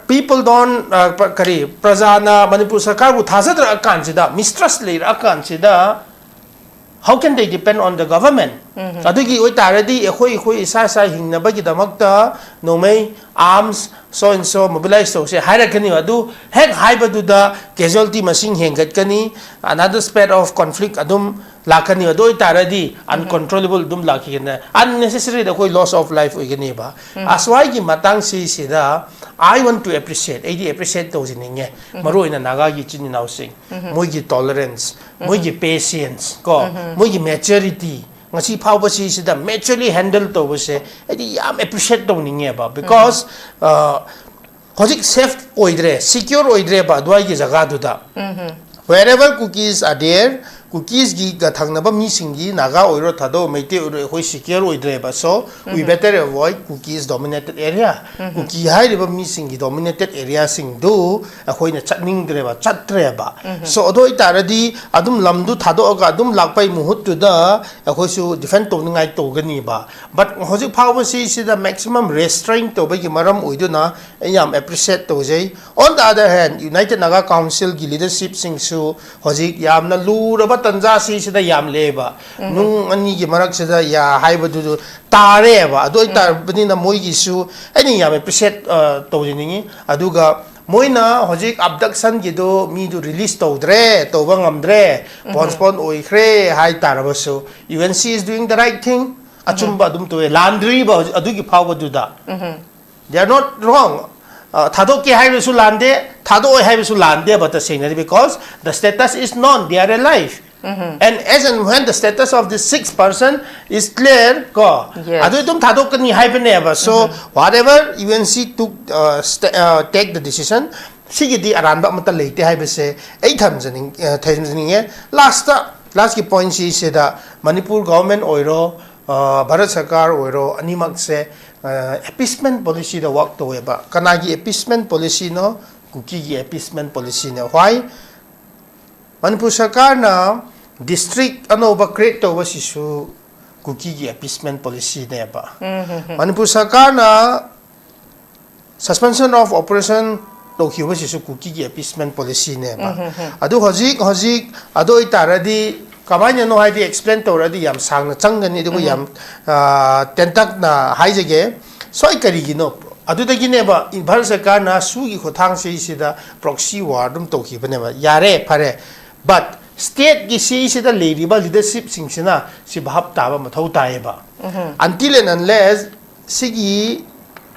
people don't kari praja na manipur sarkar bu thajadra akan sida mistrust leir akan sida how can they depend on the government adugi oi taradi ekhoi isa hingna ba gi damakta nomai arms so and so mobilize so se hairakani adu hek haibadu da casualty masing hengat kani another spread of conflict adum lakani adu oi taradi uncontrollable dum lakina unnecessary da koi loss of life oigani ba aswai gi matang si sida I want to appreciate those in inge maru ina naga gi chini naw sing moi gi tolerance moi gi patience ko moi gi maturity ngasi phau ba si sida maturely handle to ba se adi yam appreciate to ninge ba because hojik safe oidre secure oidre ba dwai gi jaga du da wherever cookies are there cookies gi ga thangna ba mi singi naga oiro thado meite oiro hoi secure oidre ba so we better avoid cookies dominated area cookie hai ba mi singi dominated area sing do hoi na chatning dre ba chatre ba so odo itaradi adum lamdu thado ga adum lakpai muhut tu da hoi su defend to ngai to gani ba but hoji phawba si the maximum restraint to ba gi maram oidu na yam appreciate to jai on the other hand united naga council gi leadership sing su hoji yam na lu ba tanja si sida yam leba nung ani gi marak sida ya haibadu tare ba ado tar bani na moi gi su ani yam appreciate to jiningi aduga moina hojik abduction gi do mi do release to dre to bangam dre postpone oi khre hai tar ba su UNC is doing the right thing achumba dum to laundry ba adugi phawba du da they are not wrong. Thado ke hai su lande, thado hai su lande, but the same because the status is known, they are alive. And as and when the status of the sixth person is clear, ko. Adu tum thado kani hai never. So whatever UNC took take the decision, sigidi aranda mata leite hai bese 8 last ki point is that Manipur government oiro Bharat Sarkar oiro animak se appeasement policy the work to weba kanagi appeasement policy no kuki gi appeasement policy no why Manipur Sarkar na district anoba create to sisu kuki gi appeasement policy ne ba Manipur Sarkar na suspension of operation to hiwa sisu kuki gi appeasement policy ne ba adu hojik adu itaradi kamanya no hai di explain to already yam sang na changani du yam tentak na hai jege soi kari gi no adu da gi ne ba Bharat Sarkar na su gi khothang se sida proxy war dum to hi bane ba yare phare but state gi se sida leadership leadership sing sina si bhab ta ba mathau tai ba until and unless sigi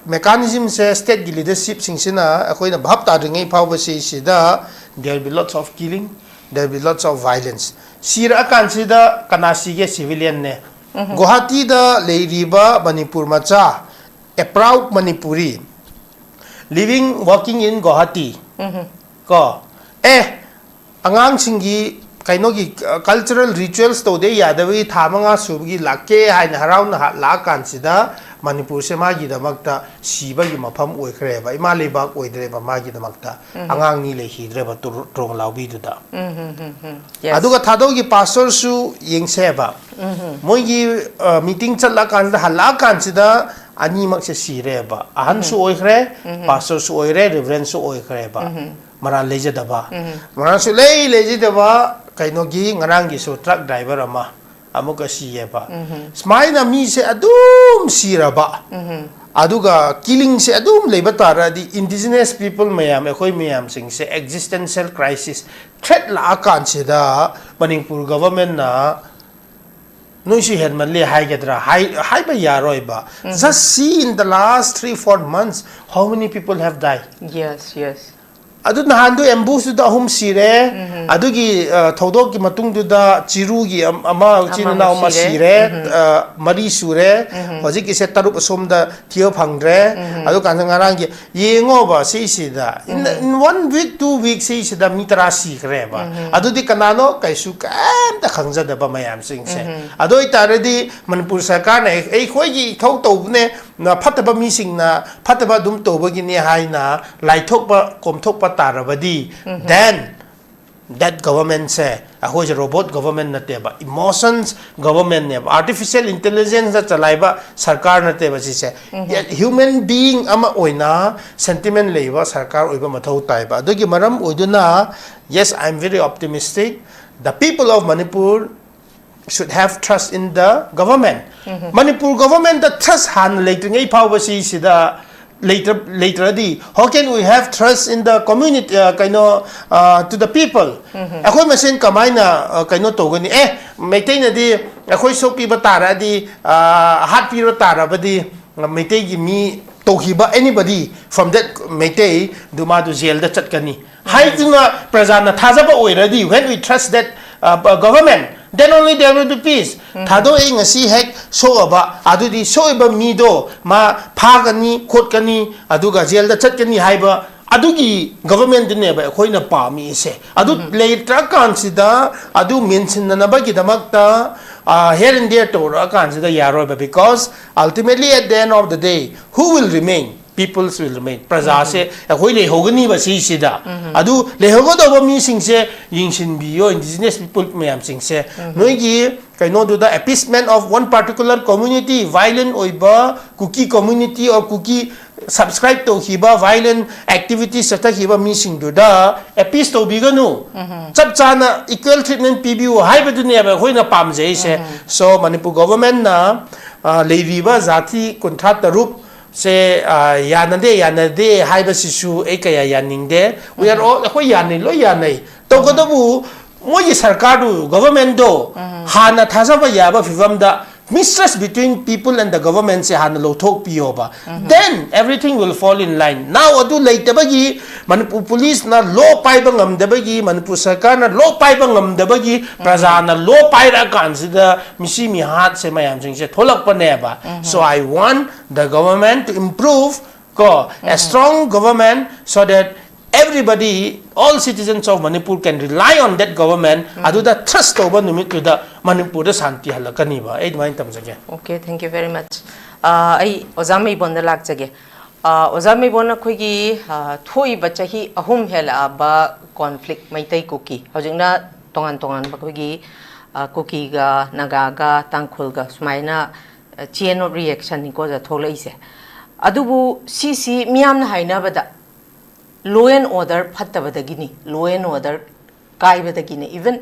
mechanism se state gi leadership sing sina akoi na bhab ta ringai phau ba se sida there will be lots of killing, there will be lots of violence. Sira kansida kanasi civilian ne. Guwahati da leiriba Manipur macha, a proud Manipuri, living working in Guwahati. Ko angang singi kainogi cultural rituals to de yadawi thamanga subgi lakke hain haraw na la kansida Manipur se magi damakta siba gi mafam oikhre ba ima lebak oidre ba magi damakta angang ni le hidre ba trong lawbi du da aduga thado gi pastor su yengse ba moi gi meeting chatla kan da hala kan sida ani mak se sire ba ahan su oikhre pastor su oire reverend su oikhre ba maran leje da ba maran su leje da ba kaino gi ngarang gi su truck driver ama amuka siye ba smai na mi se adum siraba aduga killing se adum leba tara di indigenous people mayam ekoi mayam sing se existential crisis threat la kan se da Manipur government na no shi had manle hai gadra hai ba yaroi ba just see in the last 3-4 months how many people have died. Yes. Adu nahandu ambush da hum sire adu gi thodok gi matung du da chiru gi ama chin na ma sire mari sure hoji ki se tarup som da thio phangre adu kan ngarang gi yengo ba si da in 1 week 2 weeks si da mitra si kre ba adu di kanano kai su kam da khangja da ba mayam sing se adu itare di Manipur Sarkar na ei khoi gi thau to ne na phataba mi sing na phataba dum to ba gi ne hai na lai thok ba kom thok pa tarabadi then that government say ahoy robot government nate ba emotions government ne artificial intelligence da chalaiba sarkar nate ba si se human being ama oina sentiment leiba sarkar oiba mathau tai ba adogi maram oiduna yes I am very optimistic the people of Manipur should have trust in the government Manipur government the trust han leiting ei power si sida later how can we have trust in the community to the people akoi masen kamaina kaino togani meitai na di akoi sopi batara di hat piro tara badi meitai gi mi tohiba anybody from that meitai duma du jail da chatkani haituna prajana thajaba oiradi when we trust that government then only there will be peace. Thado ing si hek so aba adudi so iba mido ma phagani khotkani aduga jail da chatkani haiba adugi government ne ba khoina pami se adu letra kansida adu mention na ba gi damakta here and there to ra kansida yaro ba because ultimately at the end of the day who will remain peoples will remain praja se khoi le hogani ba si sida adu le hogo do mi sing se yingshin bio indigenous people mayam sing se noi gi kaino do the appeasement of one particular community violent oiba kuki community or kuki subscribe to hiba violent activities sata hiba mi sing do da appease to biganu chap chana equal treatment pbu haiba du ne ba hoina pam je se so Manipur government na leiviba zati kontrat tarup se yanade haiba sisu ekaya yaningde we are all khoi yanai lo yanai to godabu moi sarkar du government do hana thajaba yaba fivamda mistrust between people and the government se han lo thok piyoba then everything will fall in line now adu leitabagi Manipur police na law pai bangam dabagi Manipur sarkar na law pai bangam dabagi praja na law pai ra kan sida misi mi hat se mayam jing se tholak pa ne ba so I want the government to improve a strong government so that everybody, all citizens of Manipur can rely on that government. Adu da trust over numit to the Manipur the Santi halakani ba. Eight mind tamjage. Okay, thank you very much. I ozami bon the lak jage. Ozami bon akoi gi thoi bachahi ahum hela ba conflict maitai kuki. Hojingna tongan ba koi gi kuki ga naga ga tangkhul ga sumaina chain of reaction ni ko ja tholai se. Adubu CC miyam na haina bada law and order phattabadagini law and order kaibadagini even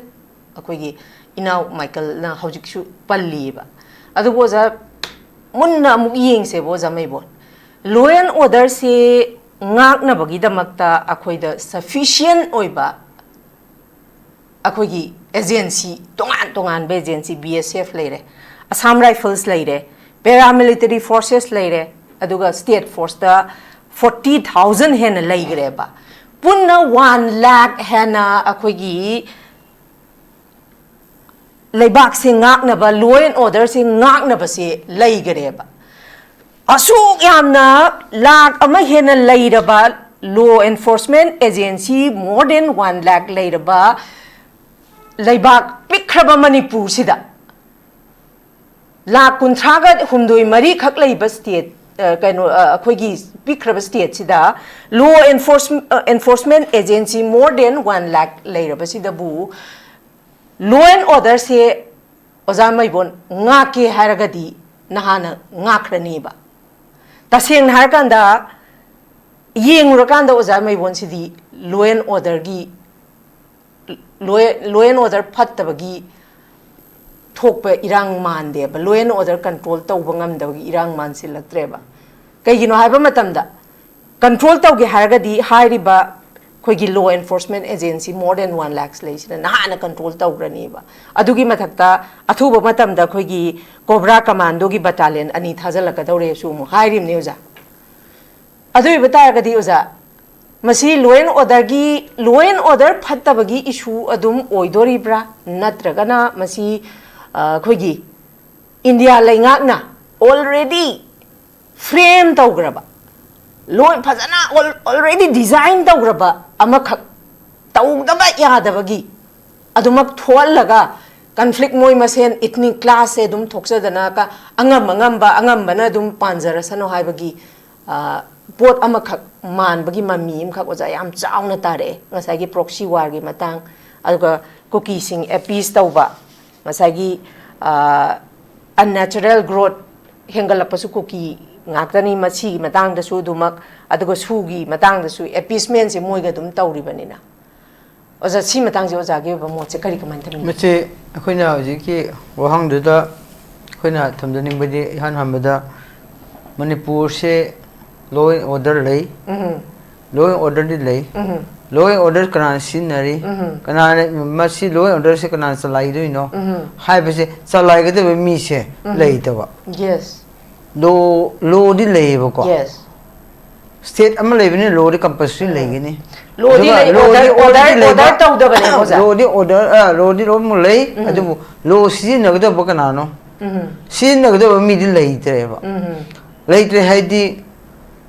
akoigi inau Michael na hojiksu palliba adubo za munna mu yeng se bo za meibon law and order se ngak na bagi damakta akoida sufficient oiba akoigi agency tongan be agency BSF leire Assam Rifles leire paramilitary forces leire aduga state force da 40,000 hena laigreba punna 1 lakh hena akoigi leibak se ngakna ba law and order se ngakna ba se laigreba asuk yamna lakh ama hena lairaba law enforcement agency more than 1 lakh lairaba leibak pikraba Manipur sida lakh kunthraga humdoi mari khak laiba state akoigi pikraba state sida law enforcement agency more than 1 lakh lairaba sida bu law and order se ozamai bon ngake haragadi nahana ngakrani ba taseng harkanda yengurkanda ozamai bon sidi law and order gi law and order phattabagi thokpa irang man de ba law and order control tawba ngamdagi irang man silaktreba kaigino haiba matamda control tawge haragadi hairiba khoigi law enforcement agency more than 1 lakh leisina nahana control tawgrani ba adugi mathakta athuba matamda khoigi cobra commando gi battalion ani thajalaka dawre su mu hairim ne uja adui batagadi uja masi law and order phattabagi issue adum oidoribra natragana masi khoigi India laingakna already frame tawgraba law phajana already design tawgraba amakha tawdaba yadabagi adumak thollaga conflict moi masen ethnic class se dum thoksadana ka angamba dum panjara sano haibagi pot amakha manbagi mamim khak oja yam chauna tare ngasai gi proxy war gi matang aduga cookie sing appease tawba ngasai unnatural growth hengalappasu cookie ngakani machi matang da su dumak adugo sugi matang da su appeasement se moiga dum tawribanina oja si matang je oja ge ba mo che kari kaman thami mache akoina hoji ki wahang da akoina thamdaning badi han hamada Manipur se law and order lei law and order di lei law and order kana sinari kana machi law and order se kana salai do no hai ba se salai ga de mi se lei da ba yes law di lei ba ko yes state am lei ni law di compulsory lei ni law di order tawda bane hoja law di mo lei adu law si na ga da ba kana no si na ga da mi di lei tre ba lei tre hai di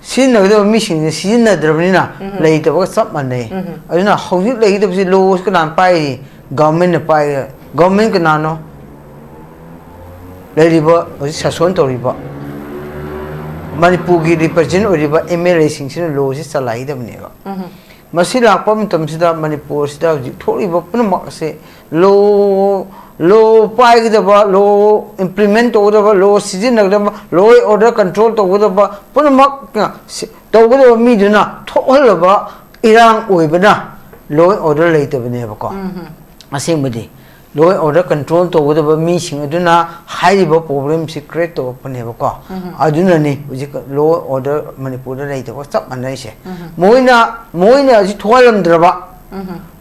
si na ga da mi sing si na drabnina lei ta ba sab mane aduna hojik lei da si law kana pai government pai government kana no lei riba hoji sason to riba Manipur gi represent oriba MLA sing sin law si salai da ne ba masi lakpam tam sida Manipur sida hoji thori ba puna se law pai da ba law implement to da ba law season da ba law order control to da ba puna mak to da mi duna thol ba irang oi ba na law order lei ta ne ba ko asing budi law order control to da ba mi sing aduna high ba problem secret to ne ba ko aduna ni hoji law order Manipur da lei ta ko sab anai se moina ji tholam dra ba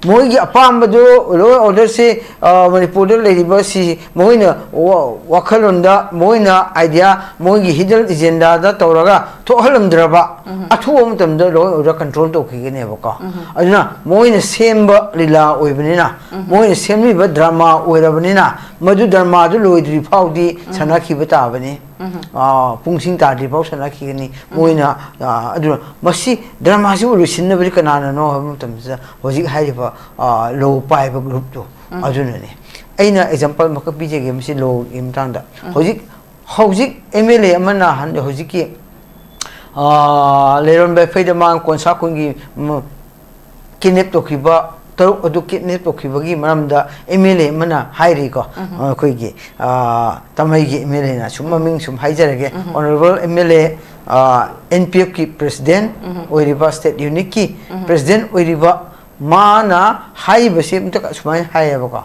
मोई अपाम लो order से मणिपुर लेरिबा सी Moina वखलोंदा Moina idea मोई hidden agenda दा तौरगा थोहलमद्रबा अथुवा मतमदा लो order control तौखिगनेबको अदुना Moina सेमबा लीला ओइबनिना Moina सेमलिबा drama ओइरबनिना मधु drama दु लोइद्रि फाउदी सनाखिबा ताबनी पुंसिंग तादि फाउ सनाखिगनी Moina अदुना मसी drama सि लुसिनबरि कनाना no मतमजा होजिक हाइरिबा लो पाइबा group तो अजुनने अइना example मक पीजेगे मसी लो इमतांदा होजिक MLA अमना हन होजिकी लेरन बे फेद मांग कोनसा कुंगी किनेप तोखिबा तरुक अदु किनेप तोखिबगी मरमदा एमएलए मना हाइरी को खोइगी तमैगी एमएलए ना सुम ममिंग सुम हाइजरगे ऑनरेबल एमएलए एनपीएफ की प्रेसिडेंट ओइरिबा स्टेट यूनिट की प्रेसिडेंट ओइरिबा माना हाई बसे मुतक सुमाय हायबको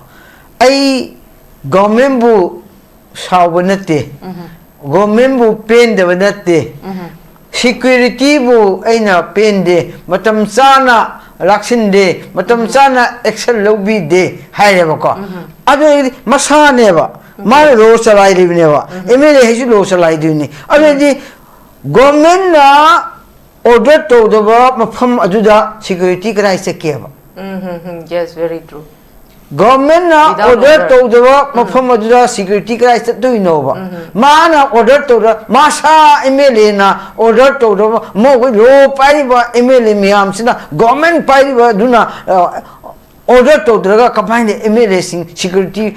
आई गवर्नमेंट बु साव नते गवर्नमेंट बु पेन दब नते सिक्योरिटी बु अइना पेन दे मतम चाना लाक्सिन दे मतम चाना एक्शन लौबी दे हायबको अदु मसानेबा मारे रो चलाई लिबनेबा एमएलए हेजु लो चलाई दिनी अबेदी गवर्नमेंट ना ऑर्डर तो दबा मफम अजुदा सिक्योरिटी कराई सकेबा yes very true गवर्नमेंट ना ऑर्डर तो दबा मफम अजुदा सिक्योरिटी कराई सतुई नोबा माना ऑर्डर तो मासा एमएलए ना ऑर्डर तो दबा मोगो लो पाइबा एमएलए मियाम सिना गवर्नमेंट पाइबा दुना ऑर्डर तो दरगा कपाइन एमएलए सिंग सिक्योरिटी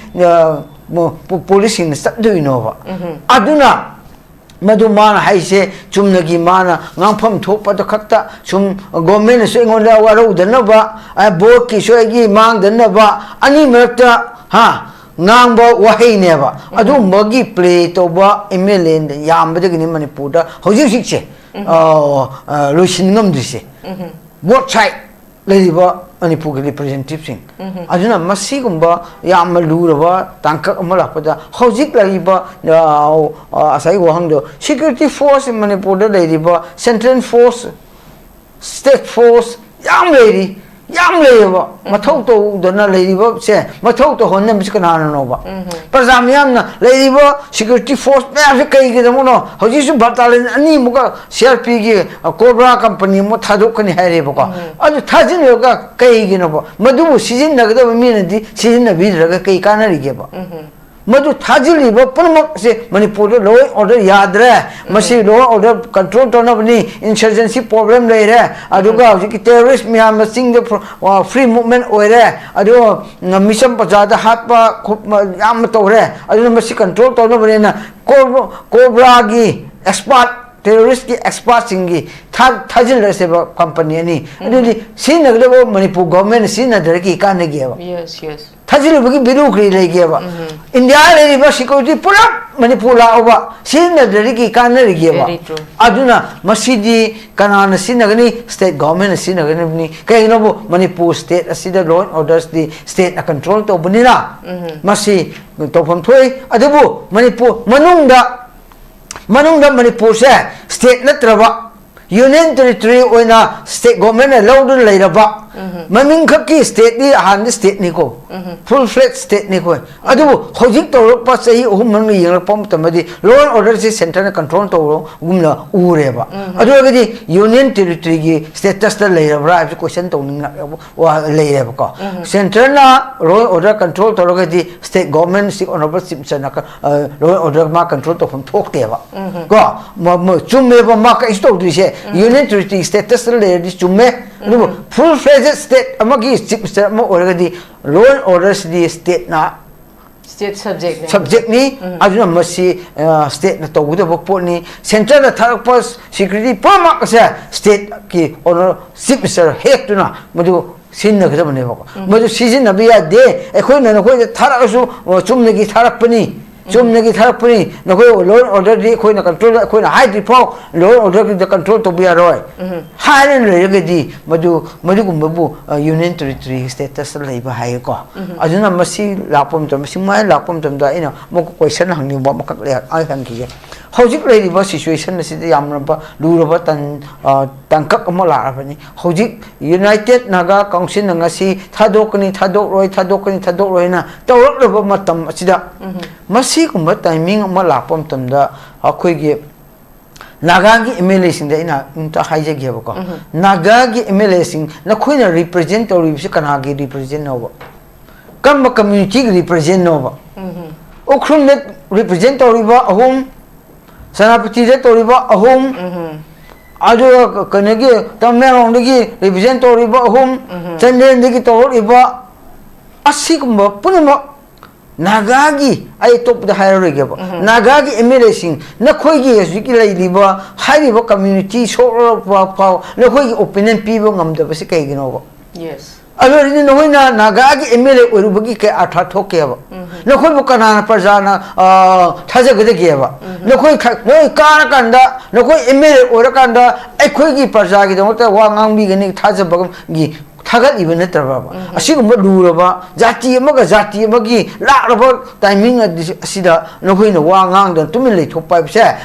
पुलिस सिंग सतुई नोबा अदुना मधु मान हाइसे चुमनगी माना गांफम थोपद खक्ता सुम गवर्नमेंट से इंगोंदा वारौदनबा बोर्ड की सोगी मांगदनबा अनि मरक्ता हा ngang ba wahai ne ba adu magi play to ba MLN yam ba de Manipur da hoji sik che loisin ngam dri se both side le ba Manipur ge representative sing aduna masi gumba yam lu ra ba tangka amala pa da hoji la ba asai wahang do security force in Manipur da le ba central force state force yam le yam le ba mathau to dona le ba se mathau to hon nam sikana no ba pazam yam na le ba security force me kai ge mo no hoji su battalion ani muka CRP ge cobra company mo thaduk kani haire ba ko adu thajin yo ga kai ge no ba madu season na ga mi na di season na bi ra ga kai kana ri ge ba मधु थाजिली बो पुनमक से Manipur law order याद रहे मसी law order control तोना बनी insurgency problem ले रहे अदुगा हजि टेररिस्ट मियाम सिंग द फ्री मूवमेंट ओय रहे अदु मिशन पजादा हापा याम तो रहे अदु मसी कंट्रोल तोना बनी ना कोबरा की एक्सपर्ट terrorist की expert सिंगी थाजिल रहे से कंपनी यानी अदुदी सीन नगले वो मणिपुर गवर्नमेंट सीन नदर की काने गया yes yes थाजिल बगी बिरु क्री ले गया बा इंडिया ले बा सिक्योरिटी पूरा मणिपुर लाओबा सीन नदर की काने रे गया बा अदुना मसीदी कनान सीन नगनी स्टेट गवर्नमेंट सीन नगनी कई नो वो मणिपुर स्टेट असिदा लॉ एंड ऑर्डर्स दी स्टेट ना कंट्रोल तो बनिना मसी तो फम थोई अदबो मणिपुर मनुंग मणिपुर से स्टेट नत्रबा यूनियन टेरिटरी ओइना स्टेट गवर्नमेंट लौदुन लेरबा ममिंग खकी स्टेट नी हान स्टेट निको फुल फ्लेज स्टेट निको अदुबो होजिक तोरपा सही ओहुम मन यंगपम तमदि लॉ एंड ऑर्डर से सेंटर ने कंट्रोल तोरो गुमना उरेबा अदुगदि यूनियन टेरिटरी की स्टेटस द लेरबरा अब क्वेश्चन तोनिंग वा लेरबा को सेंटर ना लॉ एंड ऑर्डर कंट्रोल तोरगदि स्टेट गवर्नमेंट सी ऑनरेबल सिमसन ना लॉ एंड ऑर्डर मा कंट्रोल तो फम थोकतेबा को म चुमेबा मा का इस्तो दिसे यूनियन टेरिटरी स्टेटस लेरदि चुमे full fledged state amagi chief minister mo oragadi law and orders di state na state subject ni aduna masi state na to gudo bokpo ni central na thak pas security pama sa state ki honor chief minister head tuna madu sin na gada bane bako madu season na biya de ekhoi na khoi thara su chumne gi tharak pani chumne gi tharak pani na khoi law and order di khoi na control khoi na high default law and order ki control to biya roi high le gadi madu gumbu union territory status lai ba hai ko ajuna masi lapom tam masi mai lapom tam da ina mo question hangni ba makak le ai hang ki hojik leiriba situation asidi yamraba luraba tankak ama larabani hojik United Naga Council ngasi thadokni thadok na tawraba matam asida masi kumba timing ama lapam tamda akhoi Naga ki MLA sing da ina ta haije gi ba ko Naga ki MLA sing na khoina represent tori bi kana gi represent no ba kam community gi represent no ba okhrum net represent tori ba ahum sanapati de tori ba ahum adu kana gi tammerong de gi represent tori ba ahum chanden de gi tori ba asikumba punama Nagagi ay top the higher regaba Nagagi MLA sing na khoigi asiki liba high community so pa na khoigi opinion people ngamda basi kai gino yes alor ni noina Nagagi MLA urubagi ke atha thoke ba na khoi bukana parjana thaja gade ge ba na khoi noi kara kanda na khoi MLA ora kanda ai khoigi parja gi dong ta wa ngang bi gani thaja bagam gi Tagat even at Raba. A single Maduraba, Zati Magi, Laraba, timing at Sida, no queen of Wang, the 2 minutes to pipe say,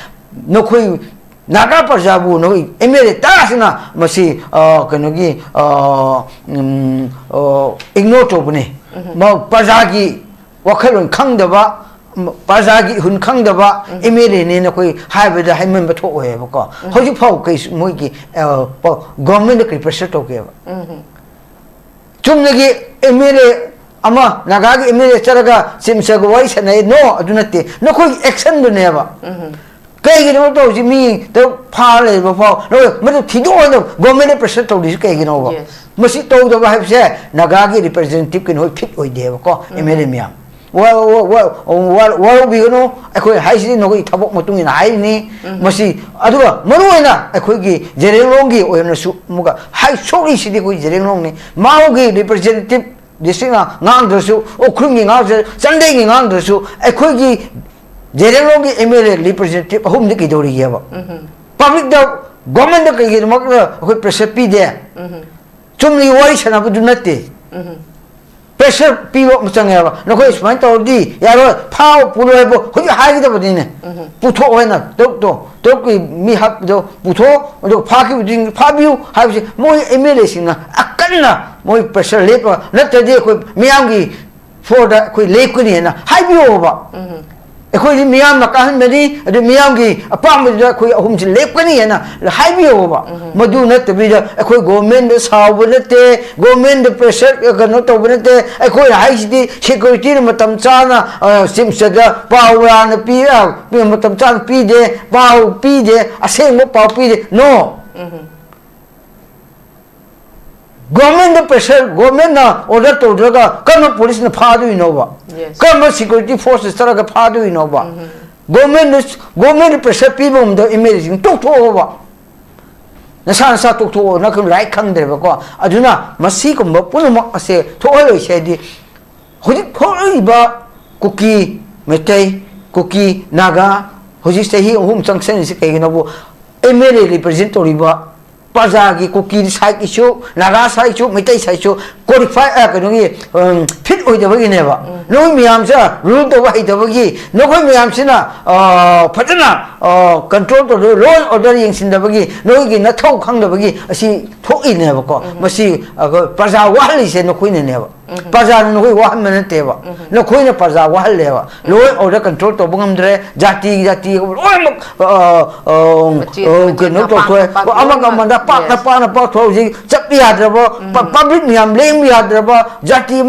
no queen Nagapa Jabu, no Emily Tasna, Masi, Kanogi, Ignotopone, Mo Pazagi, Wakaran Kangdaba. Pazagi hun Kangdaba, Emily in a way, high with the Hyman Bato, how you poke is Mugi, government represent okay. Chumnagi MLA ama Nagagi MLA charaga simsago wise na no adunate no koi action do neba kai gi no to jimi to phale ba pho no madu thido no government pressure to dis kai gi no ba masi to do ba have se Nagagi representative kin hoi fit oi de ba ko MLA miam wa bi no akoi haisi no gi thabok matung ina ai ni masi aduga maru ina akoi gi jerelong gi oina su muga hai sori sidi koi jerelong ni mau gi representative district ngang drasu okhrum gi ngang sunday gi ngang drasu akoi gi jerelong gi MLA representative hum ni ki dori ya ba public da government da gi mak akoi pressure pi de chumni wai sana bu dunate pressure people mustangaba no ko ismain to di yaro phao puloebo hoji haigi da bodine putho hoina to ki mi hap do putho do phaki buding phabiu habi moi MLA sina akanna moi pressure lepa natade ko miyangi for da ko lekuni na habiu ba ekhoi miyam na kahan meri adu miyam gi apam da khoi ahum ji lepkani na haibio ba madu na tabi da ekhoi government da saw nate government da pressure ka no to nate ekhoi haisi security matam chana simsaga pawra na pi matam chan pi de paw pi de aseng mo paw pi de no government the pressure government na order to draga kama police na phadu inova kama security forces taraga phadu inova government pressure people the imagine to ba na sa to na kan right khang de ba ko aduna masi ko pulma ase to oi se di hoji khoi ba kuki metai kuki naga hoji se hi hum changsen se kai no bo MLA representative ba Pazagi kuki side issue, Naga side issue, Mitai side issue, qualify fit with the Vagineva. No Miamsa, rule the way the Vagi, no Miamsina, Patana, control to the law orderings in the Vagi, no not talk hung the Vagi, I see talk in never call, Masi Paza Wali said no queen never. Paza no 1 minute ever, no queen of Paza Waleva, law order control to Bungamdre, Jati, no talk Pana Potosi, Chapiadaba, public Miam, Lame Yadaba, Jati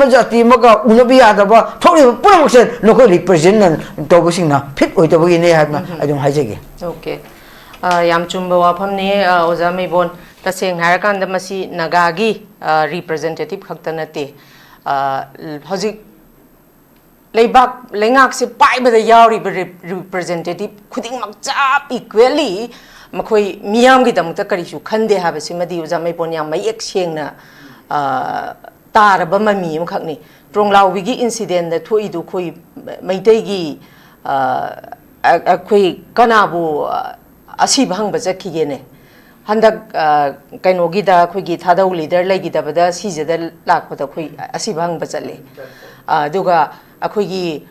Maga, Unabi Adaba, Tony Promotion, no represent Tobusina, Pit with the way I don't hijig. Okay. Yam Chumba Wapamne, Oza MEIBON, the saying Harakan the Masi Nagagi, representative Haktanate, Hosi Laybak, Lengaxi, Pai by the Yauri representative, Kuting Makjap equally. Makoi miyam gi dam ta kari su khande ha basi madi uza MEIBON yam mai ek cheng na tar ba mami am khakni tronglaw wi gi incident da thoi du khoi maitai gi khoi kana bu asi bhang ba jakhi ge ne handak kaino gi da khoi gi thadau leader lai gi da bada si je da lak pa da khoi asi bhang ba chale aduga akhoi gi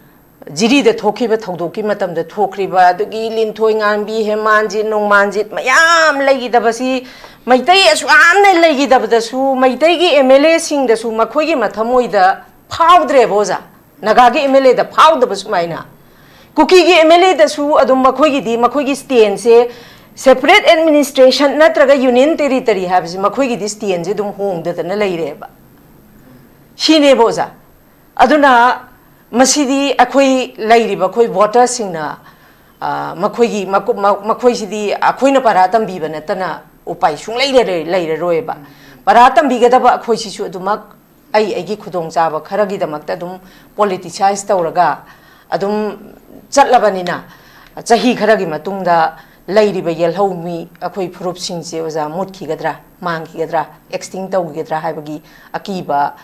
ꯖꯤꯔꯤꯗ ꯊꯣꯛꯈꯤꯕ ꯊꯧꯗꯣꯛꯀꯤ ꯃꯇꯝꯗ ꯊꯣꯛꯈ꯭ꯔꯤꯕ ꯑꯗꯨꯒꯤ ꯂꯤꯟꯊꯣꯏ ꯉꯥꯟꯕꯤ ꯍꯦꯃꯥꯟꯖꯤꯠ ꯅꯣꯡꯃꯥꯟꯖꯤꯠ ꯃꯌꯥꯝ ꯂꯩꯈꯤꯗꯕꯁꯤ ꯃꯩꯇꯩ ꯑꯁꯨꯛꯌꯥꯝꯅ ꯂꯩꯈꯤꯗꯕꯗꯁꯨ ꯃꯩꯇꯩꯒꯤ MLA ꯁꯤꯡꯗꯁꯨ ꯃꯈꯣꯏꯒꯤ ꯃꯊꯃꯣꯏꯗ ꯐꯥꯎꯗ꯭ꯔꯦꯕ ꯑꯣꯖꯥ ꯅꯥꯒꯥꯒꯤ MLAꯗ ꯐꯥꯎꯗꯕ ꯁꯨꯃꯥꯏꯅ ꯀꯨꯀꯤꯒꯤ MLAꯗꯁꯨ ꯑꯗꯨꯝ ꯃꯈꯣꯏꯒꯤꯗꯤ ꯃꯈꯣꯏꯒꯤ ꯁ꯭ꯇꯦꯟꯁꯦ ꯁꯦꯄꯔꯦꯠ ꯑꯦꯗꯃꯤꯅꯤꯁꯇ꯭ꯔꯦꯁꯟ ꯅꯠꯇ꯭ꯔꯒ ꯌꯨꯅꯤꯌꯟ ꯇꯦꯔꯤꯇꯔꯤ ꯍꯥꯏꯕꯁꯤ ꯃꯈꯣꯏꯒꯤꯗꯤ ꯁ꯭ꯇꯦꯟꯁꯦ ꯑꯗꯨꯝ ꯍꯣꯡꯗꯗꯅ ꯂꯩꯔꯦꯕ ꯁꯤꯅꯦꯕ ꯑꯣꯖꯥ ꯑꯗꯨꯅ ꯃꯁꯤꯗꯤ ꯑꯩꯈꯣꯏ ꯂꯩꯔꯤꯕ ꯑꯩꯈꯣꯏ ꯚꯣꯇꯔꯁꯤꯡꯅ ꯃꯈꯣꯏꯁꯤꯗꯤ ꯑꯩꯈꯣꯏꯅ ꯄꯔꯥ ꯇꯝꯕꯤꯕ ꯅꯠꯇꯅ ꯎꯄꯥꯏ ꯁꯨꯡꯂꯩ ꯂꯩꯔꯔꯣꯏꯕ ꯄꯔꯥ ꯇꯝꯕꯤꯒꯗꯕ ꯑꯩꯈꯣꯏꯁꯤꯁꯨ ꯑꯗꯨꯃꯛ ꯑꯩꯒꯤ ꯈꯨꯗꯣꯡꯆꯥꯕ ꯈꯔꯒꯤꯗꯃꯛꯇ ꯑꯗꯨꯝ ꯄꯣꯂꯤꯇꯤꯁꯥꯏꯖ ꯇꯧꯔꯒ ꯑꯗꯨꯝ ꯆꯠꯂꯕꯅꯤꯅ ꯆꯍꯤ ꯈꯔꯒꯤ ꯃꯇꯨꯡꯗ ꯂꯩꯔꯤꯕ ꯌꯦꯜꯍꯧꯃꯤ ꯑꯩꯈꯣꯏ ꯐꯨꯔꯨꯞꯁꯤꯡꯁꯦ ꯑꯣꯖꯥ ꯃꯨꯠꯈꯤꯒꯗ꯭ꯔꯥ ꯃꯥꯡꯈꯤꯒꯗ꯭ꯔꯥ ꯑꯦꯛꯁꯇꯤꯡ ꯇꯧꯈꯤꯒꯗ꯭ꯔꯥ ꯍꯥꯏꯕꯒꯤ ꯑꯀꯤꯕ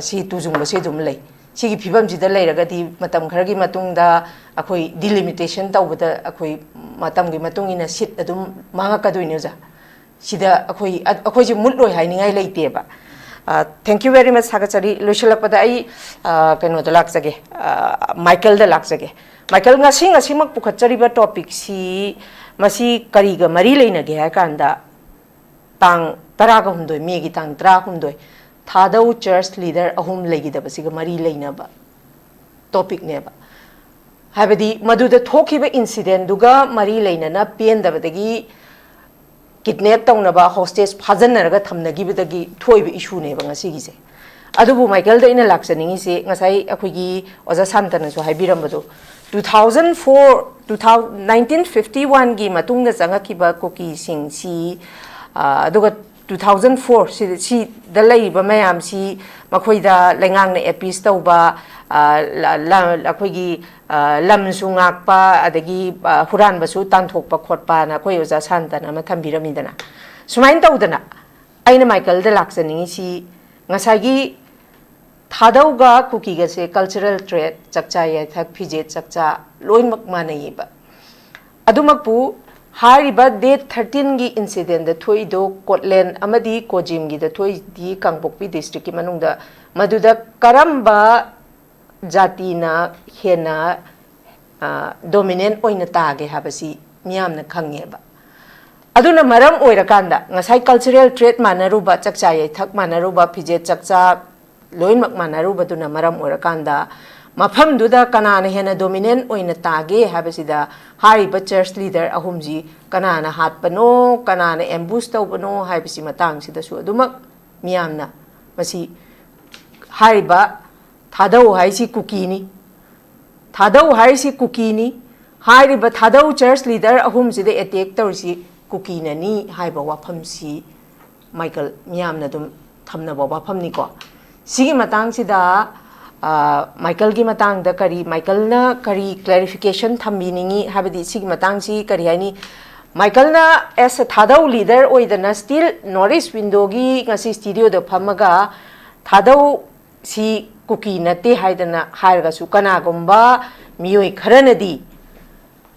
ꯁꯤ ꯇꯨꯖꯨꯡꯕꯁꯤ ꯑꯗꯨꯝ ꯂꯩ ꯁꯤꯒꯤ ꯐꯤꯕꯝꯁꯤꯗ ꯂꯩꯔꯒꯗꯤ ꯃꯇꯝ ꯈꯔꯒꯤ ꯃꯇꯨꯡꯗ ꯑꯩꯈꯣꯏ ꯗꯤꯂꯤꯃꯤꯇꯦꯁꯟ ꯇꯧꯕꯗ ꯑꯩꯈꯣꯏ ꯃꯇꯝꯒꯤ ꯃꯇꯨꯡ ꯏꯟꯅ ꯁꯤꯠ ꯑꯗꯨꯝ ꯃꯥꯡꯉꯛꯀꯗꯣꯏꯅꯦ ꯑꯣꯖꯥ ꯁꯤꯗ ꯑꯩꯈꯣꯏꯁꯦ ꯃꯨꯠꯂꯣꯏ ꯍꯥꯏꯅꯤꯡꯉꯥꯏ ꯂꯩꯇꯦꯕ ꯊꯦꯡꯛ ꯌꯨ ꯚꯦꯔꯤ ꯃꯆ ꯊꯥꯒꯠꯆꯔꯤ ꯂꯣꯏꯁꯤꯜꯂꯛꯄꯗ ꯑꯩ ꯀꯩꯅꯣꯗ ꯂꯥꯛꯆꯒꯦ ꯃꯥꯏꯀꯦꯜꯗ ꯂꯥꯛꯆꯒꯦ ꯃꯥꯏꯀꯦꯜ ꯉꯁꯤꯃꯛ ꯄꯨꯈꯠꯆꯔꯤꯕ ꯇꯣꯄꯤꯛꯁꯤ ꯃꯁꯤ ꯀꯔꯤꯒ ꯃꯔꯤ ꯂꯩꯅꯒꯦ ꯍꯥꯏ ꯀꯥꯟꯗ ꯇꯥꯡ 18 ꯃꯦꯒꯤ ꯇꯥꯡ 18 ꯊꯥꯗꯧ ꯆꯔꯆ ꯂꯤꯗꯔ 3 ꯂꯩꯈꯤꯗꯕꯁꯤꯒ ꯃꯔꯤ ꯂꯩꯅꯕ ꯇꯣꯄꯤꯛꯅꯦꯕ ꯍꯥꯏꯕꯗꯤ ꯃꯗꯨꯗ ꯊꯣꯛꯈꯤꯕ ꯏꯟꯁꯤꯗꯦꯟꯗꯨꯒ ꯃꯔꯤ ꯂꯩꯅꯅ ꯄꯦꯟꯗꯕꯗꯒꯤ ꯀꯤꯗꯅꯦꯞ ꯇꯧꯅꯕ ꯍꯣꯁꯇꯦꯖ ꯐꯥꯖꯟꯅꯔꯒ ꯊꯝꯅꯈꯤꯕꯗꯒꯤ ꯊꯣꯛꯏꯕ इशूनेबा ngasiगीसे अदुबु माइकल दैना लाक्सनिंगीसे ngасai अखोगी ओजा शांतनसु हाइबिरमबदो 1951 गी मतुंगदा चंगखिबा कोकी सिंगसी अदुगा 2004 सी दलाइबा मयाम सी मखोइदा लेंगांगने एपीस तौबा अखोगी लमसु ngakpa adagi huranbasu tanthokpa khotpa na khoi oja Shantana मा थंबिरमिदना सुमाइन तौदना आइना माइकल दा लाक्सनिंगी सी ngасagi थादौगा कुकीगसे कल्चरल ट्रेड चकचा याथक फिजे चकचा लोइनमक मानयेबा अदुमकपु हारिबा डेट 13 गी इंसिडेंट द थोइदो कोटलैंड अमदी कोजिम गी द थोइदी कांगपोकपी डिस्ट्रिक्ट की मनुंगदा मदुदा करम्बा जातिना हेना डोमिनेंट ओइना तागे हाबसी मियामना खंगेबा अदुना मरम ओइरकांदा ngасai कल्चरल ट्रेड मानरुबा चकचा याथक मानरुबा फिजे चकचा लोइनमक मानरुबदुना मरम ओइरकांदा मफमदुदा कनाना हेना डोमिनेंट ओइना तागे हाबसिदा हारिबा चर्च लीडर अहुमजी कनाना हातपनो कनाना एम्बुश तौबनो हाइबसि मतांगसिदसु अदुमक मियामना मसी हारिबा थादौ हाइसि कुकीनी थादौ हाइसि कुकीनी हारिबा थादौ चर्च लीडर अहुमसिदे अटैक तौरसि कुकीननी हाइबा वाफमसि माइकल मियामना दुम थमनबा वाफमनिको सिगी मतांगसिदा माइकल की मतांग द करी माइकल ना करी क्लैरिफिकेशन थम्बिनिंगी हाबदी सिगी मतांग सी करी हाइनी माइकल ना एस थादौ लीडर ओइदना स्टिल नॉरिस विंडो की ngasi स्टूडियो द फमगा थादौ सी कुकी नते हाइदना हारगसु कनागुम्बा मियोय खरनदी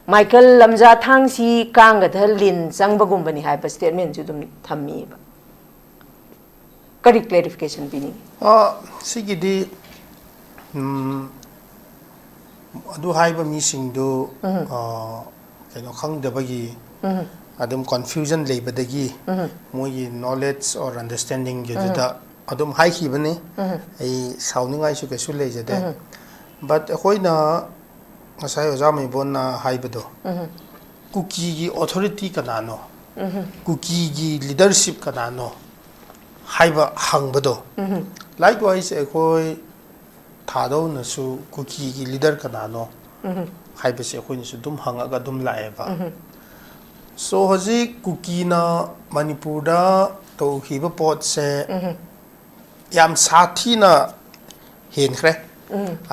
माइकल लमजाथांग सी कांगध लिन चंगबगुम्बनी हाइब स्टेटमेंट जु दुम थम्मीबा करी क्लैरिफिकेशन बिनी सिगिदी अदु हाइबा मीसिंगदु कनो खंगदबगी अदुम कंफ्यूजन लेबदगी मोगी नॉलेज और अंडरस्टैंडिंग गेदा अदुम हाइखिबने ए साउनिंगाइ सु केसु लेजदे बट अखोइना ngасai oja MEIBON na haibado Kuki की ऑथोरिटी कनानो कुकी की लीडरशिप कनानो हाइबा हंगबदो लाइकवाइज एकोय थादौ नसु कुकी की लीडर कनानो हाइबसे एकोय नसु दुम हंगागा दुम लाएबा सो हजी कुकी ना मणिपुर दा तो हिबा पोट से याम साथी ना हेनख्रे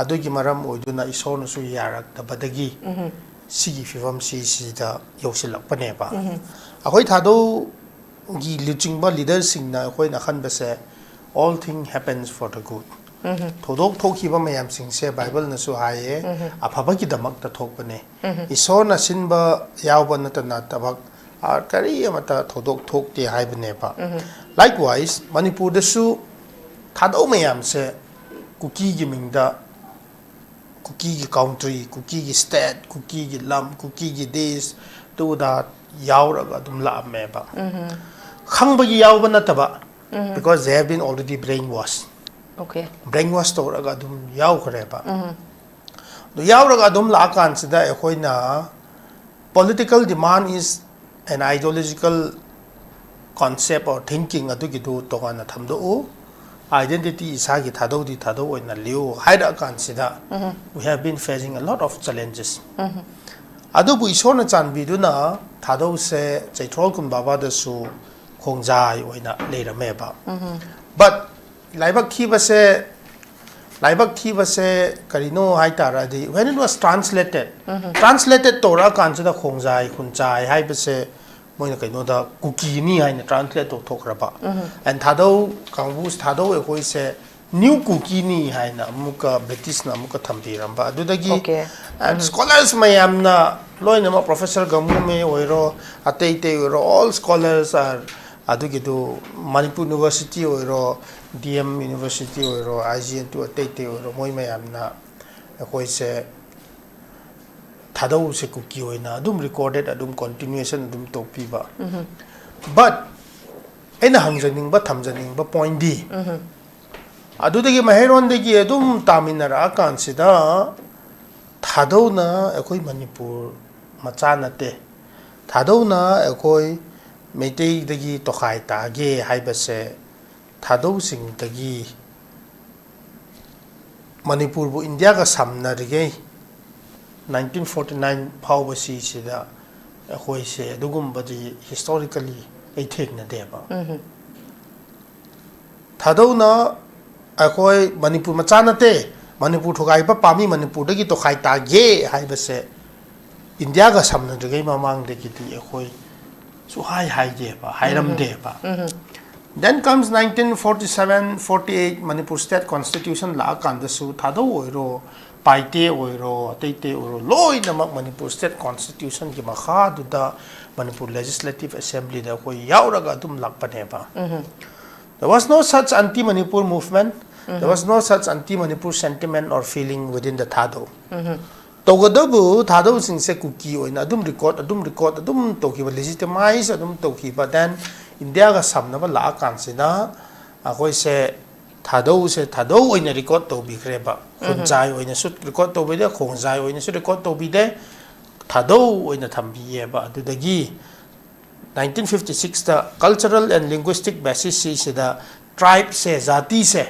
अदुगी मरम ओइदुना इसोरनसु यारक्तबदगी सिगी फिवम सिदा यौसिलक्पनेबा अखोय थादौ गी लुचिंगबा लीडर सिंगना अखोय ना खनबसे all thing happens for the good थोदोक थोखिबा मयाम सिंगसे बाइबल नसु हाये अफबगी दमक त थोकबने इसोरना सिनबा यावबा नतना तबक आर करी अमता थोदोक थोकते हाइबनेबा लाइकवाइज मणिपुर दसु थादौ मयाम से कुकी की मिंगदा cookie gi country cookie gi state cookie gi lam cookie gi this to da yaura ga dum la me ba khang ba gi yaw ba na ta ba because they have been already brainwashed okay brainwash to ra ga dum yaw khare ba do yaura ga dum la kan sida e khoina political demand is an ideological concept or thinking adu gi do to kana tham do identity isa gi thadou di thadou oina liu haida kan sida we have been facing a lot of challenges adu bu isona chan bi du na thadou se chaithol kun baba da su khongjai oina leirame ba but laibak khi ba se karino hai tara di when it was translated to ra kan sida khongjai khunchai hai ba se moina kaino da cookie ni hai na translate to thokra ba and thadou kangbu thadou e hoi se new cookie ni hai na muka british na muka thambi ramba adudagi and scholars mayam na loina ma professor gamu me oiro atei te oiro all scholars are adugi do manipur university oiro dm university oiro ign to atei te oiro moi mayam na hoi se thadou se cookie oina adum recorded adum continuation adum topi ba but aina hangjaning ba thamjaning ba point di adudagi maheron degi adum taminara kan sida thadou na ekoi manipur macha nate thadou na ekoi meitei dagi tokhai ta ge haibase thadou sing dagi manipur bu india ga samna rige 1949 power sida hoi se dugum badi historically I take na deba thadou na akoi manipur macha nate manipur thogai ba pami manipur dagi to khai ta ge hai ba se india ga samna de mamang de ki ti akoi su hai de ba hairam de ba then comes 1947 48 manipur state constitution la kan da su thadou oiro paite oiro teite oiro loi namak manipur state constitution ki makha du da manipur legislative assembly da koi yaura ga dum lakpane ba there was no such anti manipur movement there was no such anti manipur sentiment or feeling within the thadou togodabu thadou sing se cookie oina adum record adum toki ba legitimize adum toki ba then india ga samna ba la kan sina akoi se thadou oina record to bi khre ba khonjai oina sut record to bi de khongjai oina sut record to bi de thadou oina thambi ye ba adudagi 1956 ta cultural and linguistic basis se da tribe se zati se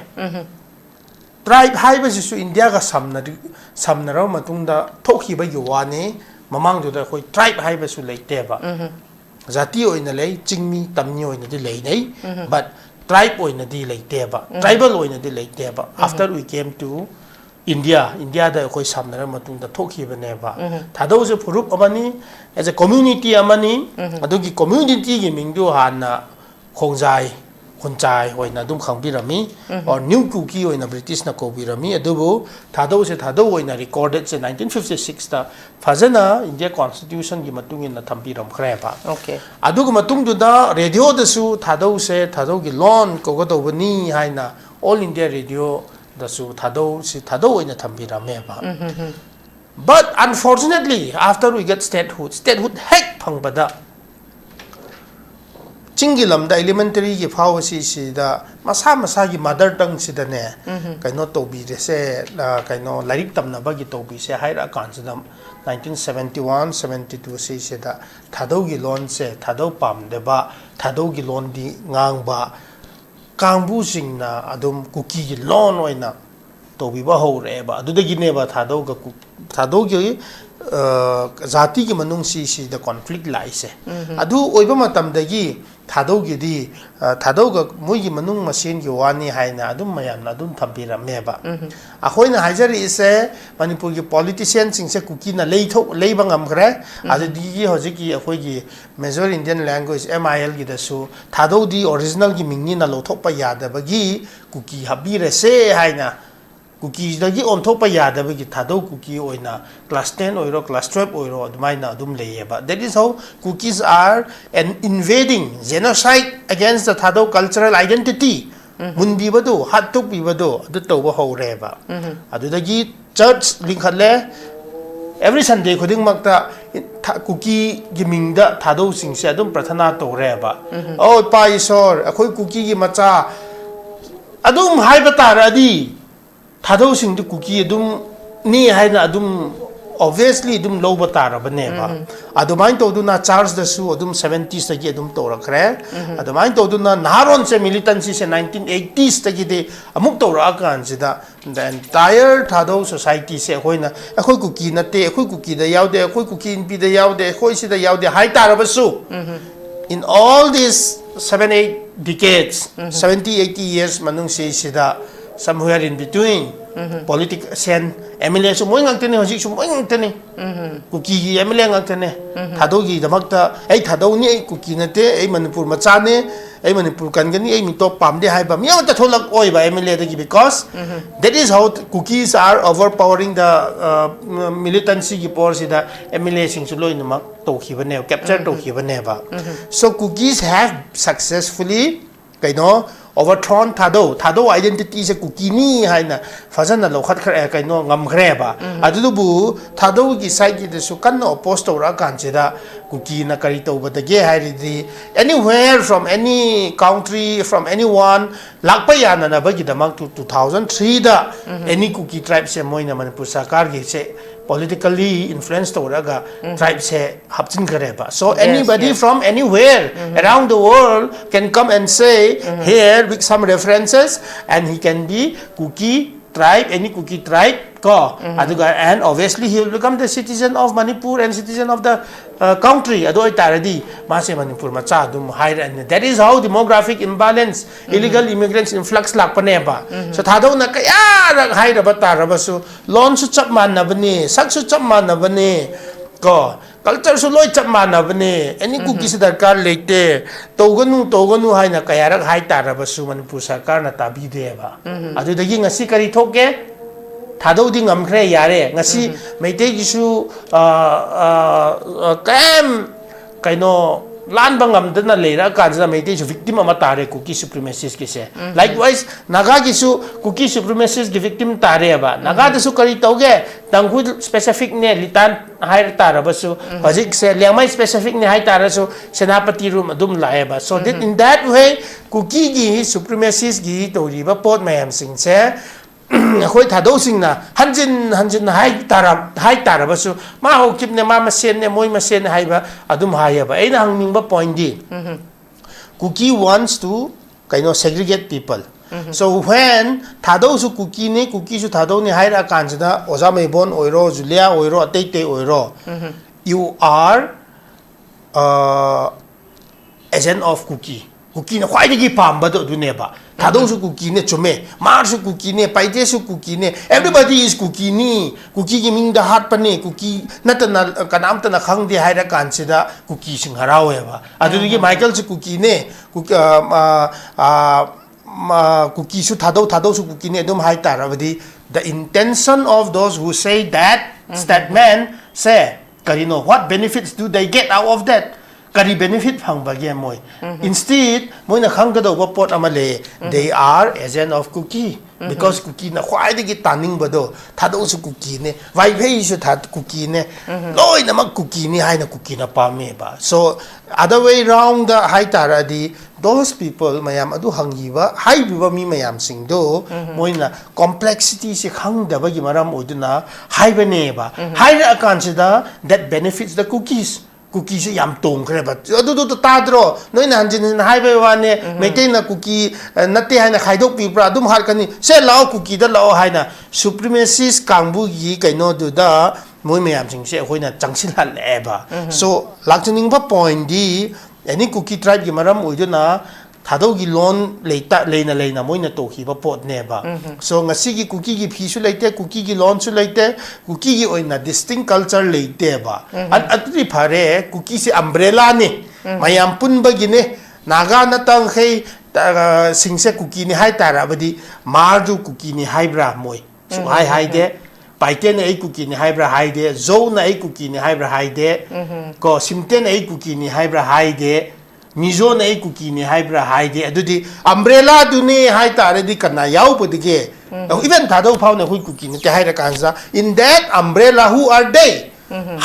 tribe hai ba su india ga samna ro matung da thokhi ba yuwani mamang du da khoi tribe hai ba su leite ba zati oina lei chingmi tamni oina di lei nei but tribe oina di leite ba tribal oina di leite ba after we came to india da khoi samna ro matung da thokhi ba ne ba thadou se phurup amani as a community amani adugi community gi mingdu hanna khongjai khonchai hoina dum khangbirami or new cookie hoina british na kobirami adubu thadou hoina recorded se 1956 ta fazana india constitution gi matung in na thambiram khre ba okay adugu matung du da radio da su thadou gi lon ko go do bani haina all india radio da su thadou hoina thambirame ba but unfortunately after we get statehood hek phangbada chingi lamda elementary gi phawasi sida masa gi mother tongue sida ne kaino tobi se kaino lairik tamna ba gi tobi se haira kan sida 1971 72 sida thadou gi lon se thadou pam de ba thadou gi lon di ngang ba kangbu sing na adum cookie gi lon oina tobi ba ho re ba adu de gi ne ba thadou gi zati gi manung si the conflict lai se adu oiba matam dagi thadou gi di thadou ga moi gi manung machine gi wani haina adum mayam na adum thambira meba ahoina haijari ise manipur gi politician sing se cookie na leiba ngam gre adu di gi hoji gi ahoi gi major indian language mil gi da su thadou di original gi mingni na lo thok pa yada bagi cookie habire se haina cookies dagi on thopa yada bagi thadou cookie oina class 10 oiro class 12 oiro admaina adum leyeba that is how cookies are an invading genocide against the thadou cultural identity munbi badu hatuk bi badu adu toba horeba adu dagi church linkhatle every Sunday khuding makta cookie giming da thado sing se adum prathana to reba oh pa isor akhoi cookie gi macha adum hai batara di thado sing du cookie adum ni hai na adum obviously adum low batara baneba adumain to du na charge da su adum 70s ta gi adum to rakre adumain to du na naharon se militancy se 1980s ta gi de amuk to ra kan sida the entire thado society se hoina akhoi cookie na te akhoi cookie da yaude akhoi cookie in bi da yaude akhoi si da yaude hai tara basu in all these 7-8 decades 70-80 years manung se sida somewhere in between political sen MLA su moi ngak tene hoji su moi ngak tene cookie gi MLA ngak tene thado gi damakta ei thado ni ei cookie na te ei manipur macha ne ei manipur kan gani ei mi to pam de hai ba mi ta tholak oi ba MLA da gi because that is how cookies are overpowering the militancy gi por sida MLA sing su loi namak to khiba ne capture to khiba ne ba so cookies have successfully kaino overthrown thado identity se cookie ni haina fazana lokhat khare kaino ngam khare ba adubu thado gi side gi de su kan oppose to ra kan cheda cookie na kari to ba ge hairi anywhere from any country from anyone lakpa yana na ba gi damak to 2003 da any cookie tribe se moina manipur sarkar gi se politically influenced to raga tribe se hapchin khare ba so anybody from anywhere around the world can come and say here with some references and he can be cookie tribe any cookie tribe ko aduga and obviously he will become the citizen of Manipur and citizen of the country adu itaradi mase Manipur ma cha dum hire and that is how demographic imbalance illegal immigrants influx lakpane ba so thado na kaya rang hire ba tarabasu loan su chap man na bani sak su chap man na bani ko culture su loi chap man na bani any cookie se darkar leite toganu haina kaya rang hai tarabasu Manipur sarkar na tabi de ba adu dagi ngasi kari thoke thado ding amkhre yare ngasi meite gisu kam kaino lan bangam dana leira kanjana meite ju victim ama tare cookie supremacists ke se likewise naga gisu cookie supremacists ge victim tare ba naga de su kari toge tanghu specific ne litan hair tara basu hojik se lengmai specific ne hai tara su senapati room adum lae ba so that in that way cookie gi supremacists gi tori ba pot mayam sing se khoi thado sing na hanjin hai tara basu ma ho kip ne ma sen ne moi ma sen hai ba adum hai ba aina hangning ba point di cookie wants to kaino segregate people so when thado su cookie su thado ni hai ra kanjana oja meibon oiro julia oiro atete oiro you are agent of cookie na khwai gi pam ba do ne ba thado su cookie ne chume mar su cookie ne paite su cookie ne everybody is cookie ni cookie gi ming da hat pa ne cookie natana kanam ta na khang de haira kan sida cookie sing harawe ba adu gi michael su cookie ne cookie su thado su cookie ne dum hai tarabadi the intention of those who say that statement say karino what benefits do they get out of that kari benefit phang bagya moi instead moi na khang ga do pot amale they are agent of cookie because cookie na khwai de gi taning bado thado su cookie ne vai phei su that cookie ne loi na mak cookie ni hai na cookie na pa me ba so other way round the hai tara di those people mayam adu hangi ba hai bi mi mayam sing do moi na complexity se khang da ba gi maram oduna hai ba ne ba hai ra kan da that benefits the cookies cookie se yam tong khre ba adu ta dro noi na hanjin hai ba wa ne mete na cookie nate hai na khaidok pi pra dum har kani se lao cookie da lao hai na supremacist kangbu gi kaino du da moi mayam sing se hoina changsil hal e ba so lakchining ba point di any cookie tribe gi maram oiduna thado gi loan leina moina to hi ba pot ne ba so ngasi gi cookie gi phi su leite cookie gi loan su leite cookie gi oina distinct culture leite ba atri phare cookie se umbrella ne mayam pun ba gi ne naga na tang khei singse cookie ni hai tara badi marju cookie ni hai bra moi so hai de paiten ai cookie ni hai bra hai de zo na ai cookie ni hai bra hai de ko simten ai cookie ni hai bra hai de mizo na cookie ni hybra haide adudi umbrella duni hai tare di kana yau pudige even thado phau na hui cookie ni te haira kansa in that umbrella who are they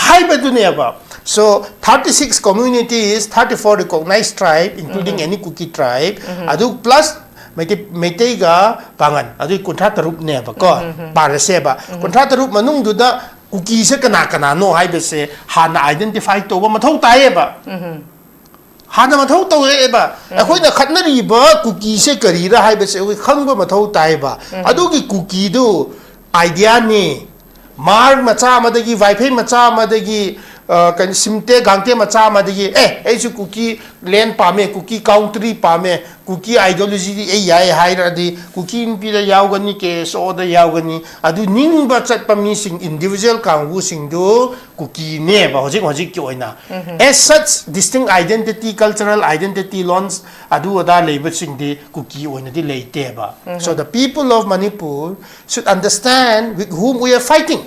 hybra duni aba so 36 communities 34 recognized tribe including any cookie tribe adu plus Meitei ga pangan adu kontra tarup ne ba ko para se ba kontra tarup manung du da cookie se kana no hai be se hana identify to ba mathau tai ba hana mathau to e ba akhoi na khatna ri ba cookie se kari ra hai be se khang ba mathau tai ba adu gi cookie du idea ni mar macha ma da gi wifi macha ma da gi kan simte gangte macha ma da gi ai su cookie len pame cookie country pame cookie ideology ai hai ra di cookie in da yaw gani ke so da yaw gani adu ning ba chat pa mi sing individual kangu sing do cookie ne ba hojik ki oina as such distinct identity cultural identity lons adu da label sing di cookie oina di leite ba so the people of Manipur should understand with whom we are fighting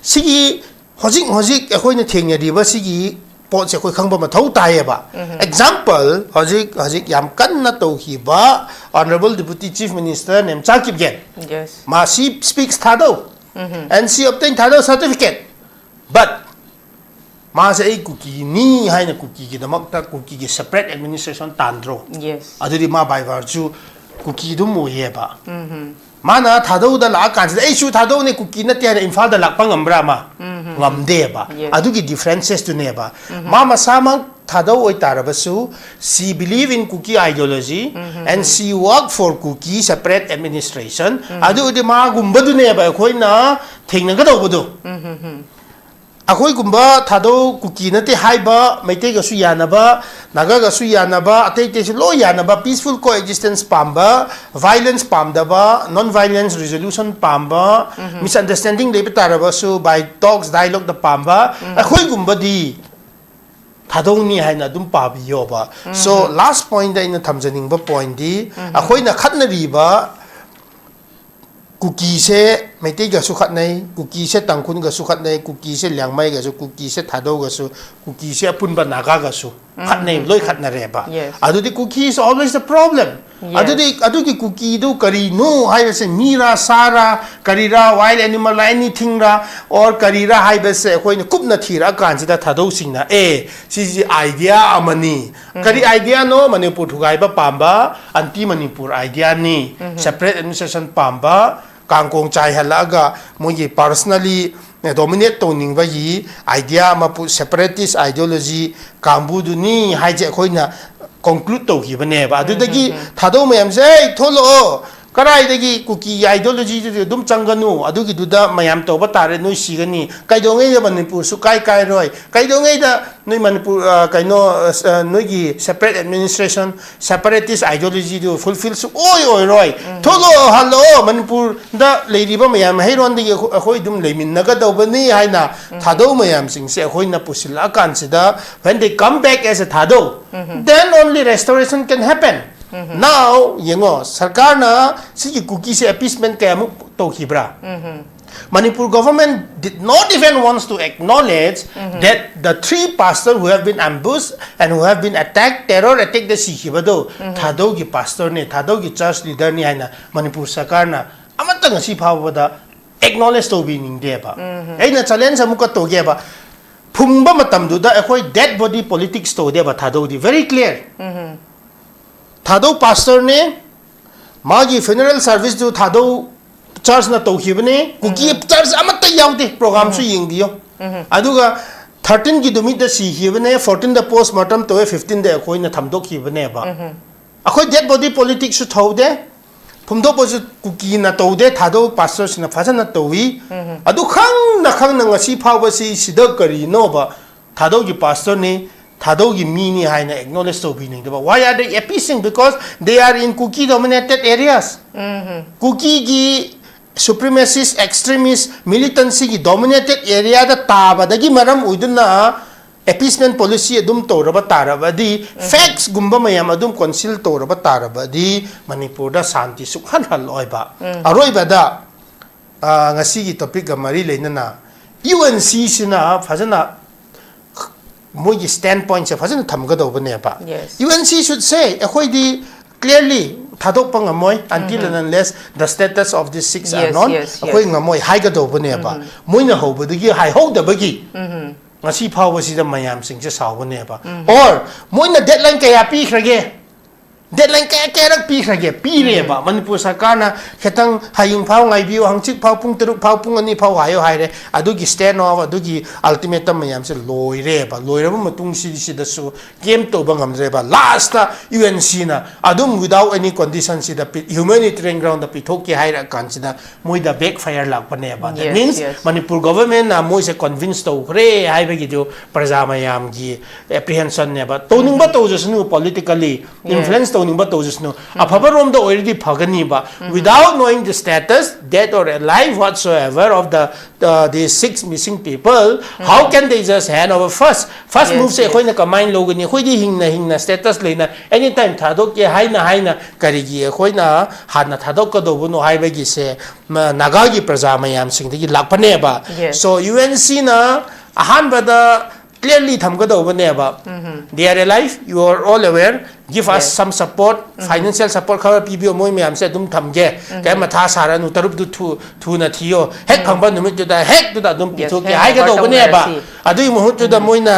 sigi hojik ekhoi na thengya ri ba sigi pot se khoi khangba ma thau tai ba example hojik yam kan na to hi ba honorable deputy chief minister nem chakip gen yes ma she speaks THADOU and she obtained THADOU certificate but ma se ai cookie ni hai na cookie gi damak ta cookie gi separate administration tandro yes aduri ma by virtue cookie du mo ye ba mana THADOU da la kan se issue THADOU ne cookie na te imphal da lak pangambra ma ngamde ba adugi differences to ne ba mama samang THADOU oi tarabasu she believe in cookie ideology and she work for cookie separate administration adu de ma gumba du ne ba khoi na thengna ga do bu do akhoi gumba THADOU cookie na te hai ba meite ga su yana ba naga ga su yana ba atei te lo yana ba peaceful coexistence pamba violence pamda ba non violence resolution pamba misunderstanding le taraba su by talks dialogue da pamba akhoi gumba di THADOU ni hai na dum pa bi yo ba so last point da in thamjaning ba point di akhoi na khatna ri ba cookie se meite ga su khat nai cookie se tangkhun ga su khat nai cookie se lyangmai ga su cookie se THADOU ga su cookie se apun ba naga ga su khat nai loi khat na re ba adu di cookie is always the problem adu ki cookie do kari no hai se mira sara karira wild animal anything ra or karira hai be se khoi ne kup na thira kan se da THADOU sing na si idea amani kari idea no Manipur thugai ba pamba anti Manipur idea ni separate administration pamba kangkong chai halaga mogi personally dominate to ning ba yi idea ma separatist ideology kambu du ni hai je khoi na conclude to hi bane ba adu dagi THADOU mayam se tholo karai dagi cookie ideology du dum changanu adu gi du da mayam to ba tare noi sigani kai do ngai da Manipur su kai roi kai do ngai da noi Manipur kai no noi gi separate administration separatist ideology du fulfill su oi roi tholo hello Manipur da leiri ba mayam hei ron dagi khoi dum leimin naga do bani hai na THADOU mayam sing se khoi na pusila kan se da when they come back as a THADOU then only restoration can happen now yengo sarkar na si cookie se appeasement kaya mu to hibra Manipur government did not even wants to acknowledge that the 3 pastors who have been ambushed and who have been attacked terror attack the Sikh-bado THADOU gi pastor ne THADOU gi church leader ni haina Manipur sarkar na amata ngasi phawada acknowledge to be ning de ba aina challenge amuka to ge ba phumba matam du da akhoi dead body politics to de ba THADOU di very clear THADOU pastor ne magi funeral service du THADOU church na to hibne cookie church amata yaude program su yingbiyo aduga 13 ki dumit da si hibne 14 da postmortem to 15 da khoi na thamdok hibne ba akhoi dead body politics su thaude phumdo pos cookie na to de THADOU pastor sina phajana to wi adu khang na ngasi phawba si sida kari no ba THADOU gi pastor ne THADOU gi mi ni hai na acknowledge to be ning ba why are they appeasing because they are in cookie dominated areas cookie gi supremacist extremist militancy gi dominated area da taba da gi maram uiduna appeasement policy adum to raba taraba di facts gumba mayam adum conceal to raba taraba di Manipur da shanti sukhan hal oi ba aroi ba da ngasi gi topic ga mari leina na UNC sina phajana moigi standpoint se phajana thamgadobane ba Yes. UNC should say ekhoi di clearly thadok pangamoy until and unless the status of these six are Yes, known yes, yes. ekhoi ngamoi haigadobane ba moina hobadagi hai hodabagi ngasi phawasi da mayam sing se sawbane ba or moina deadline kaya pi khrage deadline kaya kaya pi khrage pi re ba manipur sarkar na khetang hayung phaw ngai biu hangchik phaw pung teruk phaw pung ani phaw hayo haire adugi stand off adugi ultimatum mayam se loi re ba loi raba matung si da su game to bang hamre ba last ta UNC na adum without any condition si da humanitarian ground da pithok ki haira kan si da moi da backfire lak pane ba that Yes, means yes. manipur government na moi se convinced to re hai ba gi jo praja mayam gi apprehension ne ba to ning ba to jusnu politically influence to ning ba to jusnu afaba rom da already phagani ba without knowing the status dead or alive whatsoever of the six missing people how can they just hand over first Yes, move se yes. khoi na kamai logani khoi di hingna status leina anytime thadok ke haina kari gi khoi na hana thadok ka do no hai ba gi se naga gi praja mayam sing gi lakpane ba Yes. so UNC na ahan ba da clearly thamgado bane ba they are alive you are all aware give us Yes. some support financial support khawa pibio moi myam se dum thamge kai matha sara nu tarup du thu na thiyo hek phangba numit da hek du da dum Yes, pitho ke hek hai ga do phangba bane ba si. adui muhut da moina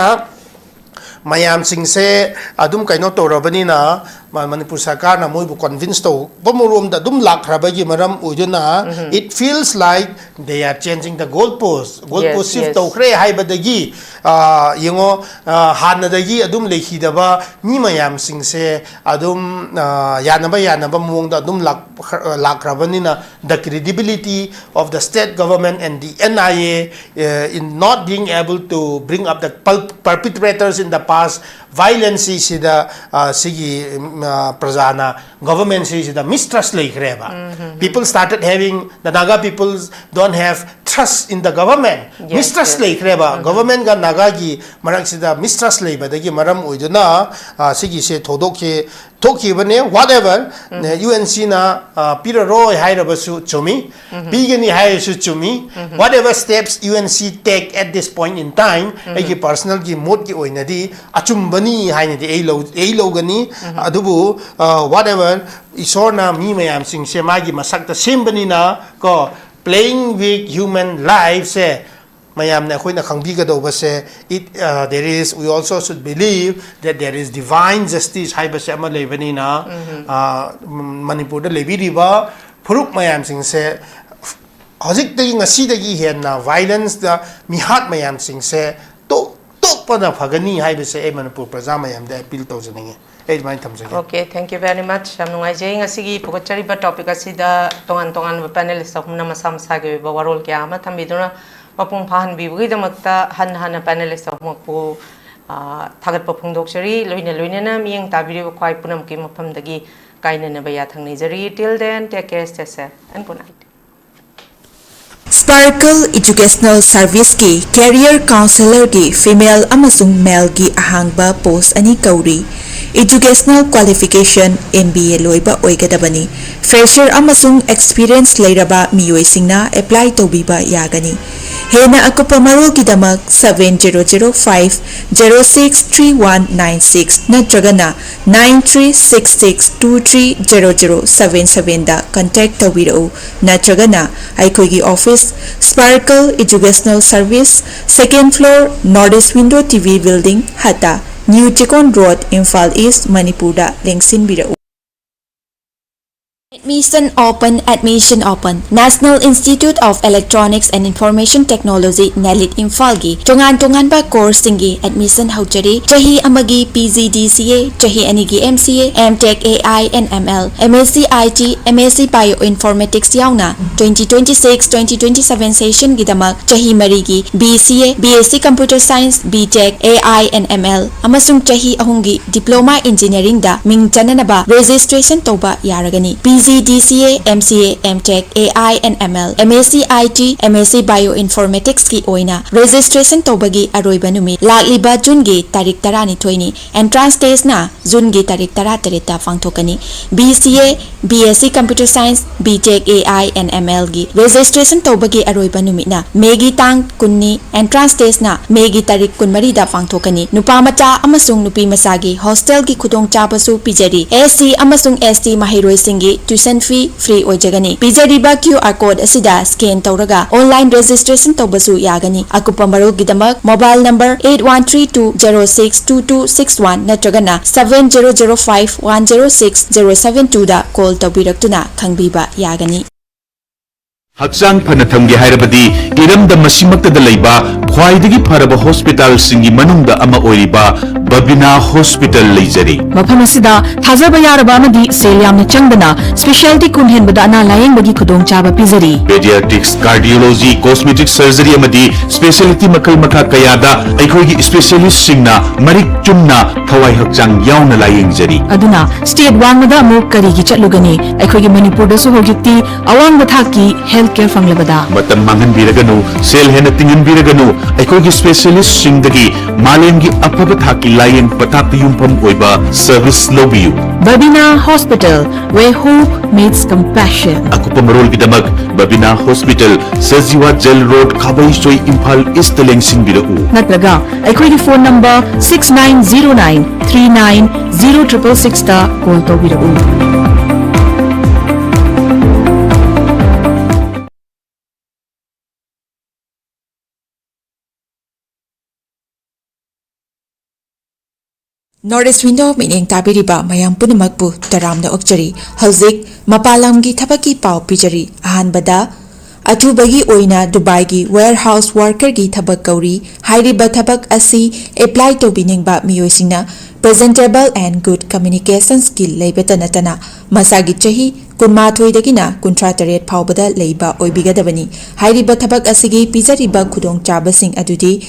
mayam sing se adum kaino to robani na manipur sarkar na moi bu convince to bomurum da dum lakhra gi maram uiduna it feels like they are changing the goalpost Yes, shift yes. to khre hai badagi yengo hanna dagi adum lekhi daba mi mayam sing se adum yanaba mong da adum lakrabani na the credibility of the state government and the NIA in not being able to bring up the perpetrators in the past violence is the sigi prajana government is the mistrust like reba people started having the Naga people don't have trust in the government Yes, mistrust yes. like reba government ga Naga gi marang sida mistrust like ba dagi maram oiduna sigi se thodok ke thoki bane whatever UNC na pira roy hairabasu chumi bigani haisu chumi whatever steps UNC take at this point in time egi personal gi mood gi oinadi achumbani haini di ei logani adubu whatever isorna mi mayam sing se magi masakta sembani na ko playing with human lives se mayam na khoina khangbi ga do base it there is we also should believe that there is divine justice hai base ama lebani na manipur da lebi riba phuruk mayam sing se hojik tagi ngasi dagi henna violence da mihat mayam sing se to pada phagani hai base e manipur praja mayam da appeal to janinge e mai thamjage Okay, thank you very much. Sam nungai jeng asigi pukachari ba topic asida tongan panelist ahumna masam sage ba warol kya ama thambiduna mapung phahan bibugi damakta han panelist ahumku thagat pa phungdokchari loina na miyeng tabiri ba khwai punam ki maphamdagi kaina na ba ya thangnei jari till then take care stay safe and good night. Sparkle Educational Service ki Career Counselor ki Female amasung Male ki ahangba post ani kauri. Educational Qualification MBA loiba oigadabani. Fresher amasung experience leiraba miyoi singna apply tobiba yagani. Hena akupa marul kidamak 7005063196 natragana 9366230077 da contact tawiro natragana aikoigi office Sparkle Educational Service, 2nd floor, Northeast Window TV Building, Hata, New Chikon Road, Imphal East, Manipur da lengsin birau. Admission open. National Institute of Electronics and Information Technology NELIT Imphal-gi tongan ba course singi admission haujari chahi amagi PGDCA chahi anigi MCA MTech AI and ML MSc IT MSc Bioinformatics yauna 2026-2027 session gidamak chahi marigi BCA BSc Computer Science BTech AI and ML amasung chahi ahungi Diploma Engineering da ming chananaba registration toba yaragani PGDCA, MCA, MTech, AI and ML, MSc IT, MSc Bioinformatics की ओइना registration तौबगी अरोइबा नुमित लालिबा जून गी तारीख 12 नि entrance test ना जून गी तारीख 13 फांगथोकनी BCA, BSc Computer Science, BTech AI and ML गी registration तौबगी अरोइबा नुमित ना Maggi तांग कुन्नी entrance test ना मेगी तारीख 13 दा फांगथोकनी नुपा मचा अमसुंग नुपी मसागी hostel की खुदोंग चाबसु पिजरी SC अमसुंग ST महिरोइ सिंगी tuition fee free ओइजगनी पिजरीबा QR code asida scan तौरगा online registration तौबसु यागनी अकुपा मरोगिदमक मोबाइल नंबर 8132062261 नत्रगना 7005106072 दा कॉल तौबिरक्तुना खंगबीबा यागनी हक्चांग फन थमगे हायरबदी इरमद मसिमक्तद लैबा ख्वाइदगी फरब हॉस्पिटल सिंगी मनुंगदा अमा ओइरिबा बबिना हॉस्पिटल लेजरी मफम असिदा थाजबा यारबा अमदी सेल यामना चंगदना स्पेशलिटी कुनहेनबदा अना लायेंबगी खुदोंचाबा पिजरी पेडियाट्रिक्स कार्डियोलॉजी कॉस्मेटिक सर्जरी अमदी स्पेशलिटी मखल मखा कयादा अखोइगी स्पेशलिस्ट सिंगना मरिक चुमना थवाई हक्चांग यावना लायेंजरी अदुना स्टेट वांगदा अमु करिगी चटलुगनी अखोइगी मणिपुरदसु होगिक्ति अवांग बथाकी हेल्थ केयर फंगलबदा मतम मांगन बिरगनु सेल हेन तिंगन बिरगनु अखोइगी स्पेशलिस्ट सिंगदगी मालेमगी अफब थाकी लायेंग पताक युमफम ओइबा सर्विस लोबियु Babina hospital where hope meets compassion अकुपमरोल गिदमक Babina hospital Sajiwa jail road Khabeisoi Imphal east लेंसिंग बिरउ नत्रगा अखोइगी फोन नंबर 6909390666 ता कॉल तौबिरउ Northeast Window Meaning Tabiriba Mayam Punamakpu Taramna Okjari Hauzik Mapalamgi Tabaki Pau Pijari Ahanbada Atubagi Oina Dubai Warehouse Worker Gi Tabak Gauri Hairiba Tabak Asi Apply to Biningba Miyosina Presentable and Good Communication Skill Leibetanatana Masagi Chahi Kunmatoi Dagina Kuntrataret Paubada Leiba Oibigadavani Hairiba Tabak Asigi Pizariba Kudong Chabasing Adudi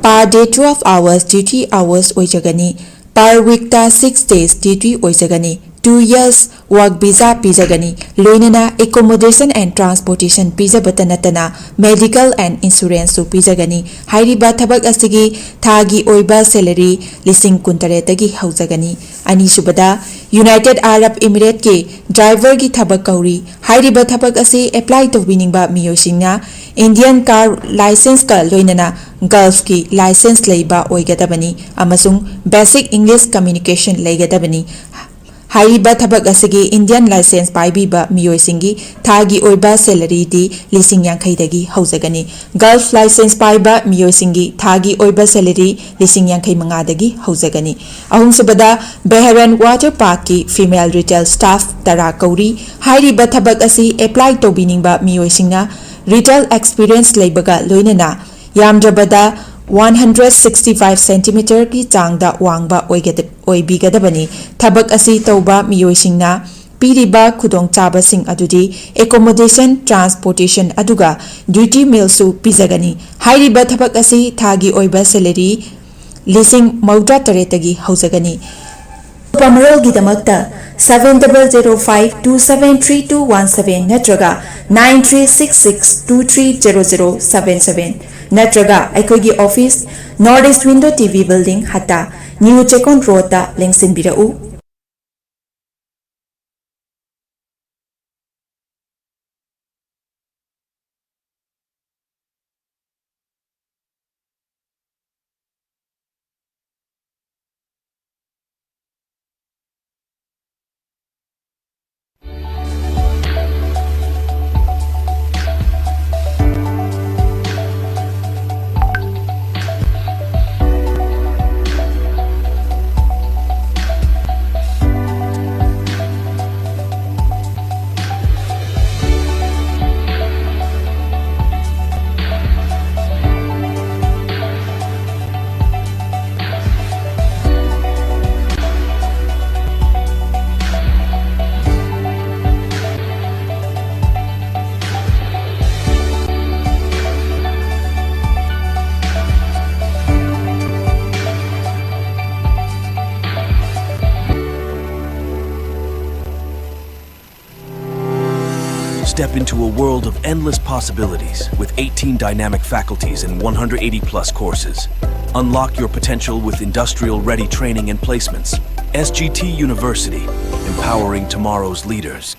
Per day 12 hours duty hours oijagani per week ta 6 days duty oijagani 2 years work visa pijagani loinana accommodation and transportation pija batanatana medical and insurance su pijagani hairiba thabak asigi thagi oiba salary lising kuntare tagi haujagani ani subada United Arab Emirates ke driver gi thabak kauri hairiba thabak asi apply to winning ba miyosingna Indian car license ka loinana Gulf ki license leiba oigadabani amasung basic English communication leigadabani Hairiba thabak asigi Indian license paibiba miyoisingi thagi oiba salary di lising yankhaidagi haujagani Gulf license paiba miyoisingi thagi oiba salary lising yankhai mangadagi haujagani ahum subada Beharan Water Park ki female retail staff tara kauri hairiba thabak asi apply to biningba miyoisingna retail experience leibaga loinana yamdrabada 165 cm ki changda wangba oibigadabani thabak asi tauba miyoisingna piriba khudong chaba sing adudi accommodation transportation aduga duty meal su pizagani hairiba thabak asi thagi oiba salary lising mauda taretagi haujagani Pamarol Gidamakta 7005273217 Natraga 9366230077 Natraga Aikogi Office Northeast Window TV Building Hata New Chekon Rota Lengsin Birau Step into a world of endless possibilities with 18 dynamic faculties and 180 plus courses. Unlock your potential with industrial-ready training and placements. SGT University, empowering tomorrow's leaders.